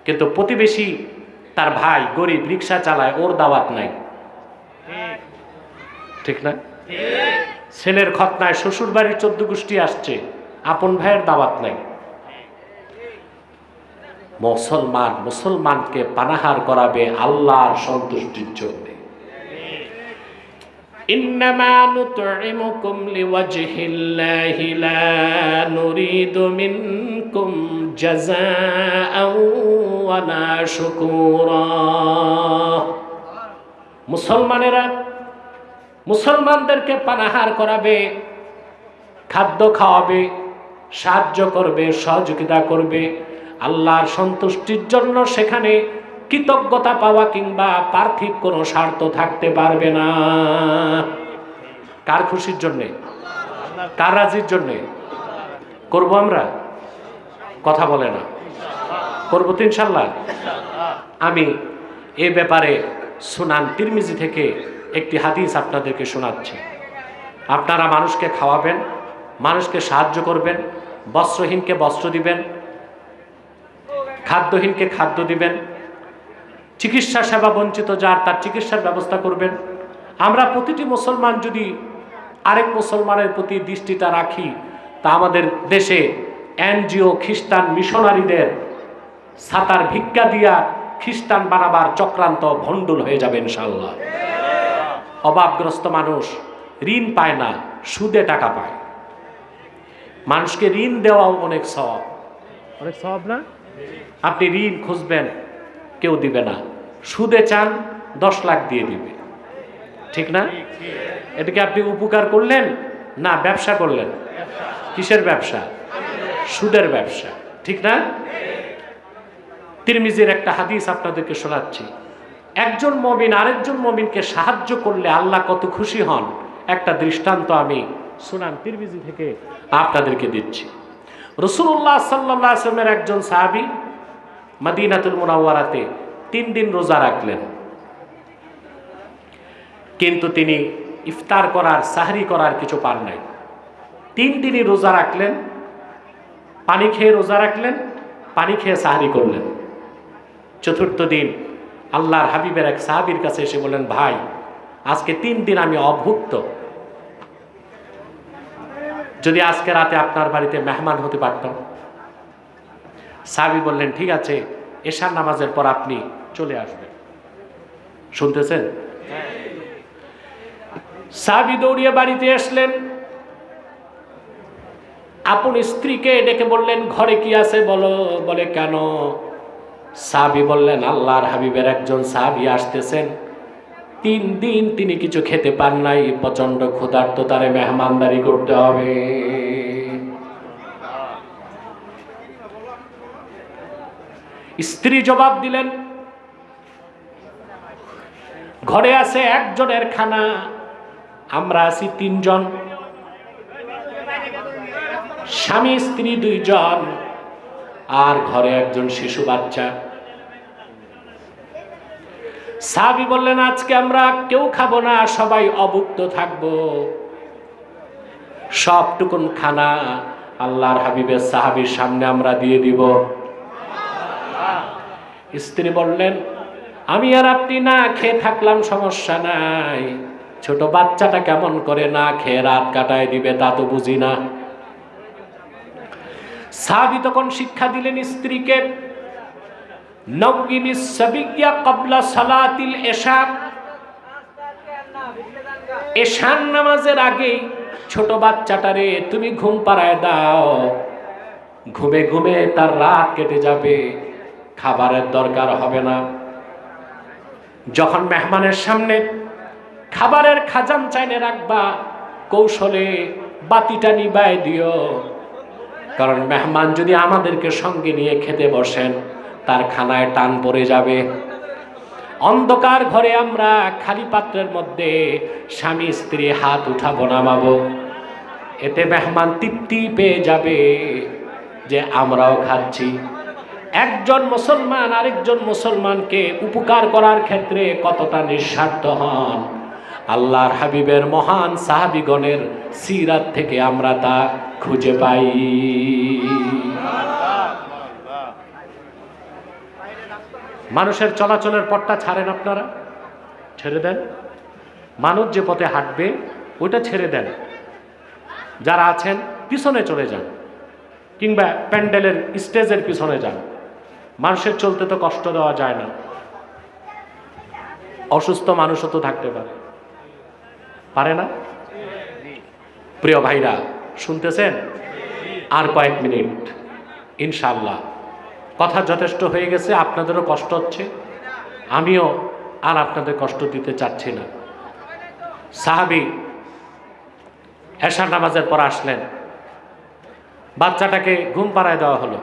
কিন্তু প্রতিবেশী তার ভাই গরিব, রিক্সা চালায়, ওর দাওয়াত নাই। ঠিক না? ছেলের খতনায় শ্বশুর বাড়ির 14 গোষ্ঠী আসছে, আপন ভাইয়ের দাওয়াত নাই। মুসলমানকে পানাহার করাবে আল্লাহর সন্তুষ্টির জন্য। ইন্নামা নুতইমুকুম লিওয়াজহিল্লাহি লা নুরিদু মিনকুম জাযাআও ওয়ালা শুকুরা। মুসলমানদেরকে পানাহার করাবে, খাদ্য খাওয়াবে, সাহায্য করবে, সহযোগিতা করবে আল্লাহর সন্তুষ্টির জন্য। সেখানে কৃতজ্ঞতা পাওয়া কিংবা পার্থিব কোনো স্বার্থ থাকতে পারবে না। কার খুশির জন্যে? কার রাজির জন্যে করবো আমরা? কথা বলে না, করবো তো ইনশাল্লাহ। আমি এ ব্যাপারে সুনান তিরমিজি থেকে একটি হাদিস আপনাদেরকে শোনাচ্ছি। আপনারা মানুষকে খাওয়াবেন, মানুষকে সাহায্য করবেন, বস্ত্রহীনকে বস্ত্র দিবেন, খাদ্যহীনকে খাদ্য দিবেন, চিকিৎসা সেবা বঞ্চিত যার তার চিকিৎসার ব্যবস্থা করবেন। আমরা প্রতিটি মুসলমান যদি আরেক মুসলমানের প্রতি দৃষ্টিটা রাখি, তা আমাদের দেশে এনজিও খ্রিস্টান মিশনারিদের ছাতার ভিক্ষা দিয়া খ্রিস্টান বানাবার চক্রান্ত ভণ্ডুল হয়ে যাবে ইনশাআল্লাহ। অভাবগ্রস্ত মানুষ ঋণ পায় না, সুদে টাকা পায়। মানুষকে ঋণ দেওয়াও অনেক সওয়াব, অনেক সওয়াব না? আপনি ঋণ খুঁজবেন, কেউ দিবে না। সুদে চান, 10 লাখ দিয়ে দিবে। ঠিক না? এটাকে আপনি উপকার করলেন না ব্যবসা করলেন? কিসের ব্যবসা? সুদের ব্যবসা। ঠিক না? তিরমিজির একটা হাদিস আপনাদেরকে শোনাচ্ছি। একজন মুমিন আরেকজন মুমিনকে সাহায্য করলে আল্লাহ কত খুশি হন, একটা দৃষ্টান্ত আমি সুনান তিরমিজি থেকে আপনাদেরকে দিচ্ছি। রাসূলুল্লাহ সাল্লাল্লাহু আলাইহি ওয়াসাল্লামের একজন সাহাবী মদিনাতুল মুনাওয়ারাতে 3 দিন রোজা রাখলেন, কিন্তু তিনি ইফতার করার, সাহরি করার কিছু পান নাই। 3 দিনই রোজা রাখলেন, পানি খেয়ে রোজা রাখলেন, পানি খেয়ে সাহরি করলেন। 4র্থ দিন আল্লাহর হাবিবের এক সাহাবীর কাছে এসে বললেন, ভাই আজকে 3 দিন আমি অভুক্ত, যদি আজকে রাতে আপনার বাড়িতে মেহমান হতে পারতাম। সাহাবী বললেন, ঠিক আছে, এশার নামাজের পর আপনি চলে আসবেন। শুনতেছেন? সাহাবী দৌড়িয়ে বাড়িতে আসলেন, আপন স্ত্রীকে ডেকে বললেন, ঘরে কি আছে বলো। বলে, কেন? সাহাবী বললেন, আল্লাহর হাবিবের একজন সাহাবী আসতেছেন, 3 দিন তিনি কিছু খেতে পান নাই, প্রচন্ড ক্ষুধার্ত, তারে মেহমানদারি করতে হবে। স্ত্রী জবাব দিলেন, ঘরে আছে একজনের খানা, আমরা আছি 3 জন, স্বামী স্ত্রী 2 জন, আর ঘরে একজন শিশু বাচ্চা। সাহাবী বললেন, আজকে আমরা কেউ খাবো না, সবাই অভুক্ত থাকবো, সবটুকুন খানা আল্লাহর হাবিবের সাহাবীর সামনে আমরা দিয়ে দিব। স্ত্রী বললেন, আমি আর আপনি না খেয়ে থাকলাম সমস্যা নাই, ছোট বাচ্চাটা কেমন করে না খেয়ে রাত কাটায় দিবে তা তো বুঝি না। সাহাবী তখন শিক্ষা দিলেন স্ত্রীকে, নওয়িনিস সাবিয়্যা ক্বাবলা সালাতিল ইশা, এশার নামাজের আগে ছোট বাচ্চাটারে তুমি ঘুম পাড়ায় দাও, ঘুমে ঘুমে তার রাত কেটে যাবে, খাবারের দরকার হবে না। যখন মেহমানের সামনে খাবারের খাজান চাইনে রাখবা, কৌশলে বাতিটা নিবায় দিও, কারণ মেহমান যদি আমাদেরকে সঙ্গে নিয়ে খেতে বসেন তার খানায় টান পড়ে যাবে। অন্ধকার ঘরে আমরা খালি পাত্রের মধ্যে স্বামী স্ত্রী হাত উঠাবো নামাবো, এতে মেহমান তৃপ্তি পেয়ে যাবে যে আমরাও খাচ্ছি। একজন মুসলমান আরেকজন মুসলমানকে উপকার করার ক্ষেত্রে কতটা নিঃস্বার্থ হন, আল্লাহর হাবিবের মহান সাহাবীগণের সিরাত থেকে আমরা তা খুঁজে পাই। মানুষের চলাচলের পথটা ছাড়েন, আপনারা ছেড়ে দেন, মানুষ যে পথে হাঁটবে ওইটা ছেড়ে দেন, যারা আছেন পিছনে চলে যান, কিংবা প্যান্ডেলের স্টেজের পিছনে যান। মানুষের চলতে তো কষ্ট দেওয়া যায় না, অসুস্থ মানুষও তো থাকতে পারে না। প্রিয় ভাইরা শুনতেছেন, আর কয়েক মিনিট ইনশাআল্লাহ, কথা যথেষ্ট হয়ে গেছে, আপনাদেরও কষ্ট হচ্ছে, আমিও আর আপনাদের কষ্ট দিতে চাচ্ছি না। সাহাবী এশার নামাজের পর আসলেন, বাচ্চাটাকে ঘুম পাড়ায় দেওয়া হলো,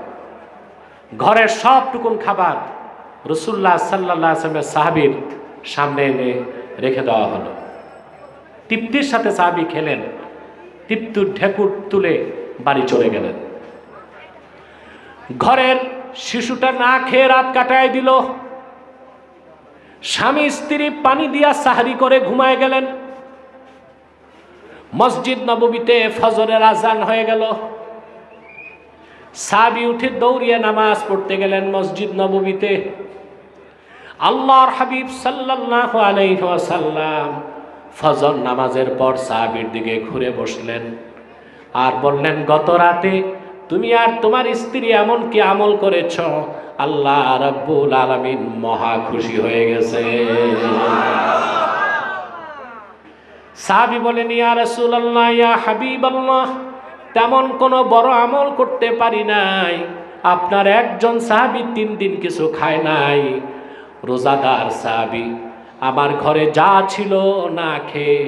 ঘরের সবটুকুন খাবার রাসূলুল্লাহ সাল্লাল্লাহু আলাইহি ওয়াসাল্লামের সাহাবীর সামনে এনে রেখে দেওয়া হলো। তৃপ্তির সাথে সাহাবী খেলেন, তৃপ্তির ঢেকুর তুলে বাড়ি চলে গেলেন। ঘরের শিশুটা না খেয়ে রাত কাটায় দিল, স্বামী স্ত্রী পানি দিয়া সাহারি করে ঘুমায় গেলেন। মসজিদ নববীতে ফজরের আজান হয়ে গেল, সাহাবী উঠে দৌড়িয়ে নামাজ পড়তে গেলেন মসজিদ নববীতে। আল্লাহর হাবিব সাল্লাল্লাহু আলাইহি ওয়াসাল্লাম ফজর নামাজের পর সাহাবীর দিকে ঘুরে বসলেন আর বললেন, গত রাতে তুমি আর তোমার স্ত্রী এমন কি আমল করেছ, আল্লাহ রাব্বুল আলামিন মহা খুশি হয়ে গেছে। সাহাবী বলেন, ইয়া রাসূলুল্লাহ, ইয়া হাবিবাল্লাহ, তেমন কোনো বড় আমল করতে পারি নাই, আপনার একজন সাহাবী 3 দিন কিছু খায় নাই, রোজাদার সাহাবী, আমার ঘরে যা ছিল না খেয়ে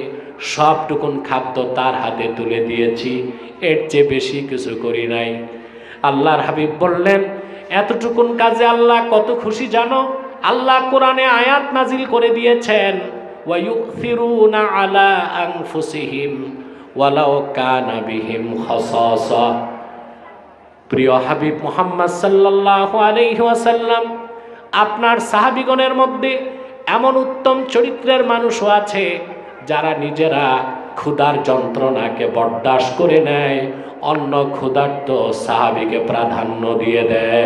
সবটুকুন খাদ্য তার হাতে তুলে দিয়েছি, এর চেয়ে বেশি কিছু করি নাই। আল্লাহর হাবিব বললেন, এতটুকুন কাজে আল্লাহ কত খুশি জানো? আল্লাহ কোরআনে আয়াত নাজিল করে দিয়েছেন, ওয়া ইউথিরুনা আলা আনফুসিহিম ওয়ালাউ কানা বিহিম খাসাসা। প্রিয় হাবিব মুহাম্মদ সাল্লাল্লাহু আলাইহি ওয়াসাল্লাম, আপনার সাহাবীগণের মধ্যে এমন উত্তম চরিত্রের মানুষও আছে যারা নিজেরা ক্ষুধার যন্ত্রণাকে বরদাস্ত করে নেয়, অন্য ক্ষুধার্ত সাহাবীকে প্রাধান্য দিয়ে দেয়।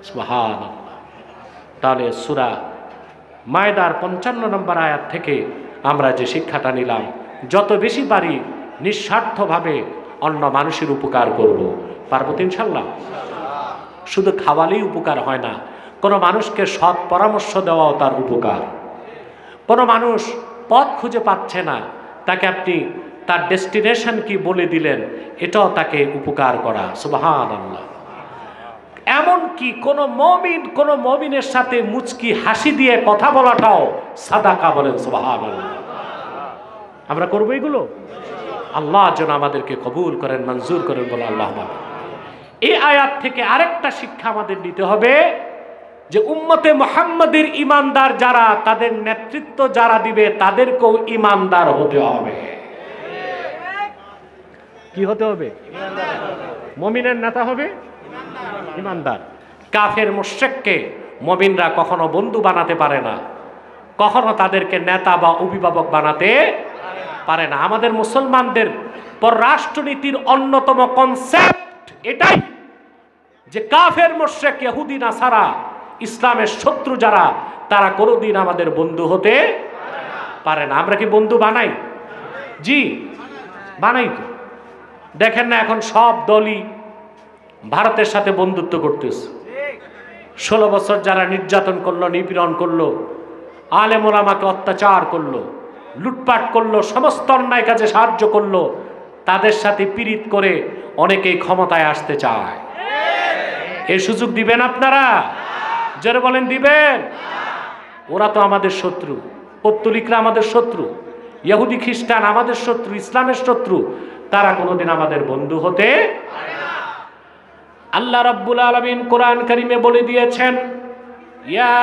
সুবহানাল্লাহ। তাহলে সূরা মায়দার 55 নম্বর আয়াত থেকে আমরা যে শিক্ষাটা নিলাম, যত বেশি পারি নিঃস্বার্থভাবে অন্য মানুষের উপকার করব। পারবো তো ইনশাআল্লাহ? শুধু খাওয়ালেই উপকার হয় না, কোনো মানুষকে সৎ পরামর্শ দেওয়াও তার উপকার। কোনো মানুষ পথ খুঁজে পাচ্ছে না, তাকে আপনি তার ডেস্টিনেশন কি বলে দিলেন, এটাও তাকে উপকার করা। সুবহানাল্লাহ। এমন কি কোন মুমিনের সাথে মুচকি হাসি দিয়ে কথা বলাটাও সাদাকা, বলেন সুবহানাল্লাহ। আমরা করবো এগুলো? আল্লাহ যেন আমাদেরকে কবুল করেন, মঞ্জুর করেন, বলে আল্লাহ। এই আয়াত থেকে আরেকটা শিক্ষা আমাদের নিতে হবে যে উম্মতে মুহাম্মাদের ঈমানদার যারা, তাদের নেতৃত্ব যারা দিবে তাদেরকেও ঈমানদার হতে হবে। কি হতে হবে? মুমিনের নেতা হবে ঈমানদার। কাফের মুশরিককে মুমিনরা কখনো বন্ধু বানাতে পারে না, কখনো তাদেরকে নেতা বা অভিভাবক বানাতে পারে না। আমাদের মুসলমানদের পররাষ্ট্রনীতির অন্যতম কনসেপ্ট এটাই যে কাফের মুশরিক, ইহুদি, নাসারা, ইসলামের শত্রু যারা, তারা কোনোদিন আমাদের বন্ধু হতে পারে না। আমরা কি বন্ধু বানাই? জি, বানাই তো। দেখেন না এখন সব দলই ভারতের সাথে বন্ধুত্ব করতেছে। 16 বছর যারা নির্যাতন করলো, নিপীড়ন করলো, আলেম ওলামাকে অত্যাচার করলো, লুটপাট করলো, সমস্ত অন্যায় কাজে সাহায্য করলো, তাদের সাথে পীড়িত করে অনেকেই ক্ষমতায় আসতে চায়। এই সুযোগ দিবেন আপনারা? যারা বলেন দিবেন? ওরা তো আমাদের শত্রু, পত্তলিকরা আমাদের শত্রু, ইহুদি খ্রিস্টান আমাদের শত্রু, ইসলামের শত্রু, তারা কোনোদিন আমাদের বন্ধু হতে পারে না। আল্লাহ রাব্বুল আলামিন কোরআন কারীমে বলে দিয়েছেন, ইয়া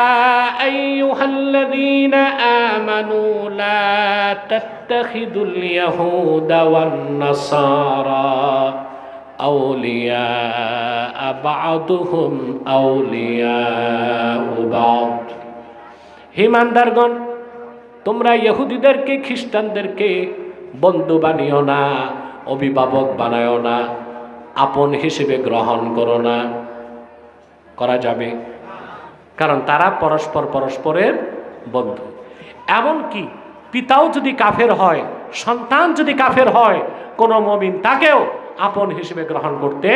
আইয়ুহাল্লাযীনা আমানু লা তাত্তাখিদুল ইয়াহুদা ওয়ান নাসারা আউলিয়া বা'দুহুম আউলিয়াউ বা'দ। হে ঈমানদারগণ, তোমরা ইহুদিদেরকে, খ্রিস্টানদেরকে বন্ধু বানিও না, অভিভাবক বানায়ও না, আপন হিসেবে গ্রহণ করো না। করা যাবে? কারণ তারা পরস্পরের বন্ধু। এমনকি পিতাও যদি কাফের হয়, সন্তান যদি কাফের হয়, কোন মুমিন তাকেও আপন হিসেবে গ্রহণ করতে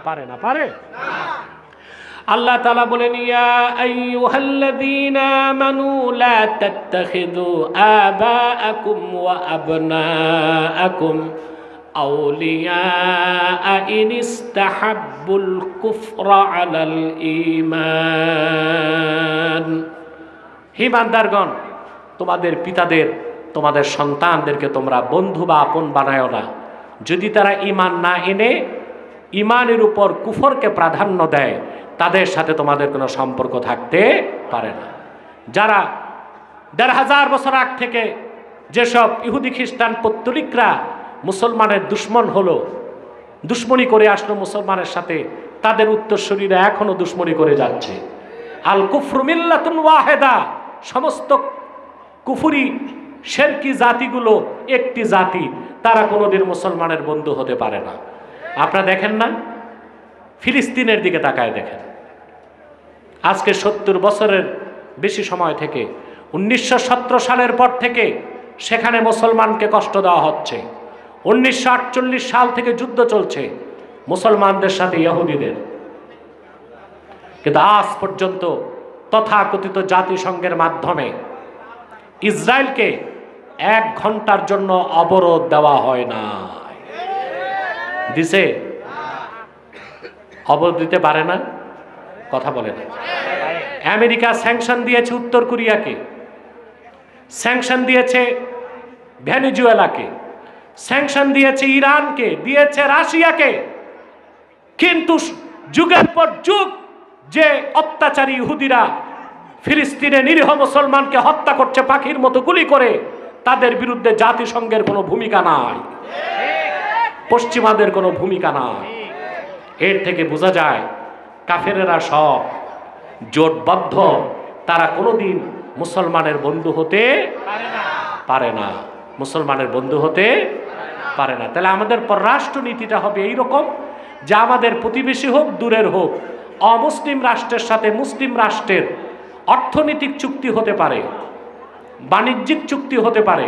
পারে না। পারে? আল্লাহ তাআলা বলেন, ইয়া আইয়ুহাল্লাযীনা আমানু লা তাত্তাখিযু আবাআকুম ওয়া আবনাআকুম আউলিয়া ইন ইসতাহাব্বুল কুফরা আলাল ঈমান। হে ঈমানদারগণ, তোমাদের পিতাদের, তোমাদের সন্তানদেরকে তোমরা বন্ধু বা আপন বানায়ো না, যদি তারা ঈমান না এনে ঈমানের উপর কুফরকে প্রাধান্য দেয়, তাদের সাথে তোমাদের কোনো সম্পর্ক থাকতে পারে না। যারা 1500 বছর আগ থেকে যেসব ইহুদি খ্রিস্টান পত্তলিকরা মুসলমানের দুশ্মন হলো, দুশ্মনী করে আসলো মুসলমানের সাথে, তাদের উত্তরসূরিরা এখনো দুশ্মনী করে যাচ্ছে। আল কুফরু মিল্লাতুন ওয়াহিদা, সমস্ত কুফরি শিরকি জাতিগুলো একটি জাতি, তারা কোনোদিন মুসলমানের বন্ধু হতে পারে না। আপনারা দেখেন না, ফিলিস্তিনের দিকে তাকায় দেখেন, আজকে 70 বছরের বেশি সময় থেকে, 1917 সালের পর থেকে সেখানে মুসলমানকে কষ্ট দেওয়া হচ্ছে। 1948 সাল থেকে যুদ্ধ চলছে মুসলমানদের সাথে ইহুদিদের, কিন্তু আজ পর্যন্ত তথাকথিত জাতিসংঘের মাধ্যমে ইসরায়েলকে 1 ঘন্টার জন্য অবরোধ দেওয়া হয় না। দিছে? অবরোধ দিতে পারে না? কথা বলে না। আমেরিকা স্যাংশন দিয়েছে উত্তর কোরিয়াকে, স্যাংশন দিয়েছে ভেনেজুয়েলাকে, স্যাংশন দিয়েছে ইরানকে, দিয়েছে রাশিয়াকে, কিন্তু যুগের পর যুগ যে অত্যাচারী ইহুদিরা ফিলিস্তিনে নিরীহ মুসলমানকে হত্যা করছে পাখির মতো গুলি করে, তাদের বিরুদ্ধে জাতিসংঘের কোনো ভূমিকা নাই, পশ্চিমাদের কোনো ভূমিকা নাই। এর থেকে বোঝা যায় কাফেরেরা সব জোটবদ্ধ, তারা কোনোদিন মুসলমানের বন্ধু হতে পারে না, মুসলমানের বন্ধু হতে পারে না। তাহলে আমাদের পররাষ্ট্র নীতিটা হবে এইরকম যে আমাদের প্রতিবেশী হোক, দূরের হোক, অমুসলিম রাষ্ট্রের সাথে মুসলিম রাষ্ট্রের অর্থনৈতিক চুক্তি হতে পারে, বাণিজ্যিক চুক্তি হতে পারে,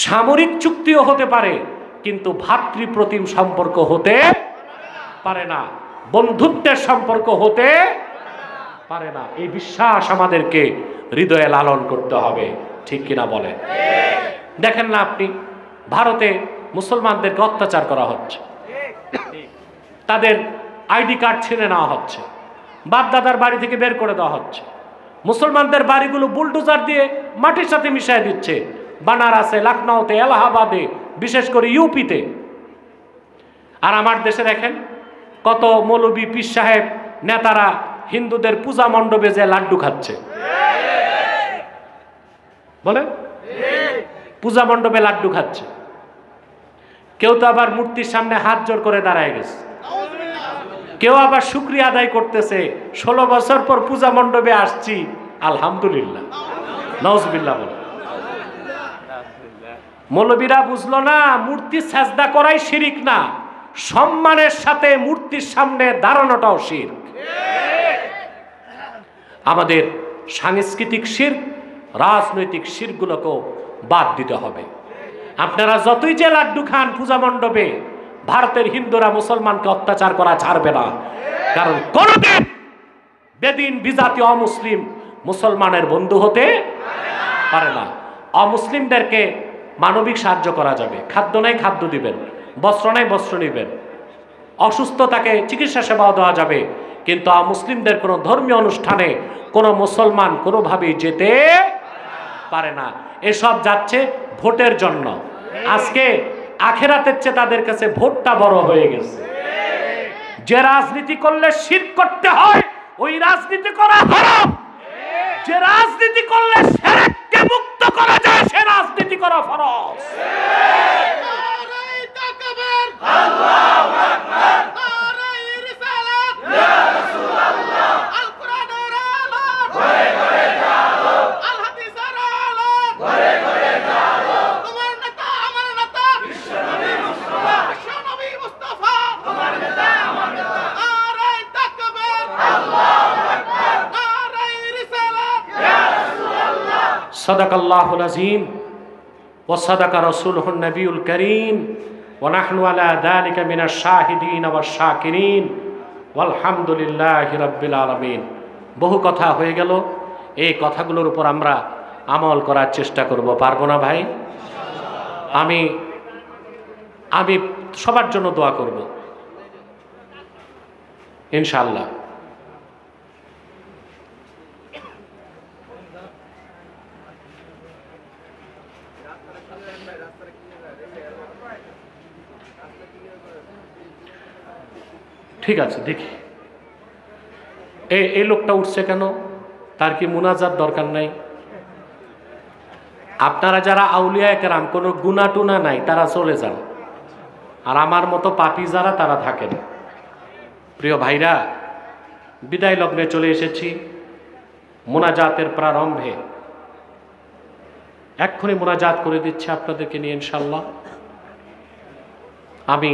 সামরিক চুক্তিও হতে পারে, কিন্তু ভ্রাতৃপ্রতিম সম্পর্ক হতে পারে না, বন্ধুত্বের সম্পর্ক হতে পারে না। এই বিশ্বাস আমাদেরকে হৃদয়ে লালন করতে হবে, ঠিক কিনা বলে? দেখেন না আপনি, ভারতে মুসলমানদেরকে অত্যাচার করা হচ্ছে, তাদের আইডি কার্ড ছিনে নেওয়া হচ্ছে, বাপ দাদার বাড়ি থেকে বের করে দেওয়া হচ্ছে, মুসলমানদের বাড়িগুলো বুলডোজার দিয়ে মাটির সাথে মিশিয়ে দিচ্ছে, বানারসে, লখনউতে, এলাহাবাদে, বিশেষ করে ইউপিতে। আর আমার দেশে দেখেন কত মৌলবী, পীর সাহেব, নেতারা হিন্দুদের পূজা মণ্ডপে যে লাড্ডু খাচ্ছে, বলে পূজা মণ্ডপে লাড্ডু খাচ্ছে। কেউ তো আবার মূর্তির সামনে হাত জোর করে দাঁড়ায় গেছে, কেউ আবার শুকরিয়া আদায় করতেছে, 16 বছর পর পূজা মণ্ডপে আসছি, আলহামদুলিল্লাহ, নাউজুবিল্লাহ বলে। মৌলবীরা বুঝলো না মূর্তি সাজদা করাই শিরক না, সম্মানের সাথে মূর্তির সামনে দাঁড়ানোটাও শিরক। আমাদের সাংস্কৃতিক শিরক, রাজনৈতিক শিরকগুলোকেও বাদ দিতে হবে। আপনারা যতই যে লাড্ডু খান পূজা মণ্ডপে, ভারতের হিন্দুরা মুসলমানকে অত্যাচার করা ছাড়বে না, কারণ কোনদিন বেদিন বিজাতি অমুসলিম মুসলমানের বন্ধু হতে পারে না। অমুসলিমদেরকে মানবিক সাহায্য করা যাবে, খাদ্য নাই খাদ্য দিবেন, বস্ত্র নাই বস্ত্র নিবেন, অসুস্থ তাকে চিকিৎসা সেবাও দেওয়া যাবে, কিন্তু অমুসলিমদের কোনো ধর্মীয় অনুষ্ঠানে কোনো মুসলমান কোনোভাবেই যেতে পারে না। এসব যাচ্ছে ভোটের জন্য। আজকে আখেরাতের চেয়ে তাদের কাছে ভোটটা বড় হয়ে গেছে। যে রাজনীতি করলে শিরক করতে হয় ওই রাজনীতি করা হারাম, যে রাজনীতি করলে শিরককে মুক্ত করা যায় সে রাজনীতি করা ফরজ। আল্লাহু আকবার, নারায়ে রিসালাত, ইয়া রাসূলুল্লাহ, আল কোরআনের আলো, ঘরে ঘরে জালো, আল হাদিসের আলো, ঘরে ঘরে জালো, তোমার নেতা আমার নেতা বিশ্বনবী মুস্তাফা, বিশ্বনবী মুস্তাফা, তোমার নেতা আমার নেতা, নারায়ে তাকবীর, আল্লাহু আকবার, নারায়ে রিসালাত, ইয়া রাসূলুল্লাহ। সাদাকাল্লাহুল আযীম ওয়া সাদাকা রাসূলুহুন নবিয়ুল কারীম ওয়া নাহনু আলা যালিকা মিনাশ শাহিদিন ওয়াশ শাকিরিন ওয়ালহামদুলিল্লাহি রাব্বিল আলামিন। বহু কথা হয়ে গেল, এই কথাগুলোর উপর আমরা আমল করার চেষ্টা করব, পারবো না ভাই? আমি সবার জন্য দোয়া করব ইনশাআল্লাহ। ঠিক আছে, দেখি এই লোকটা উঠছে কেন, তার কি মুনাজাত দরকার নাই? আপনারা যারা আউলিয়া কেরাম, কোনো গুনাহ টুনা নাই, তারা চলে যান, আর আমার মতো পাপী যারা তারা থাকেন। প্রিয় ভাইরা, বিদায় লগ্নে চলে এসেছি, মুনাজাতের প্রারম্ভে এক্ষুনি মুনাজাত করে দিচ্ছি আপনাদেরকে নিয়ে ইনশাআল্লাহ। আমি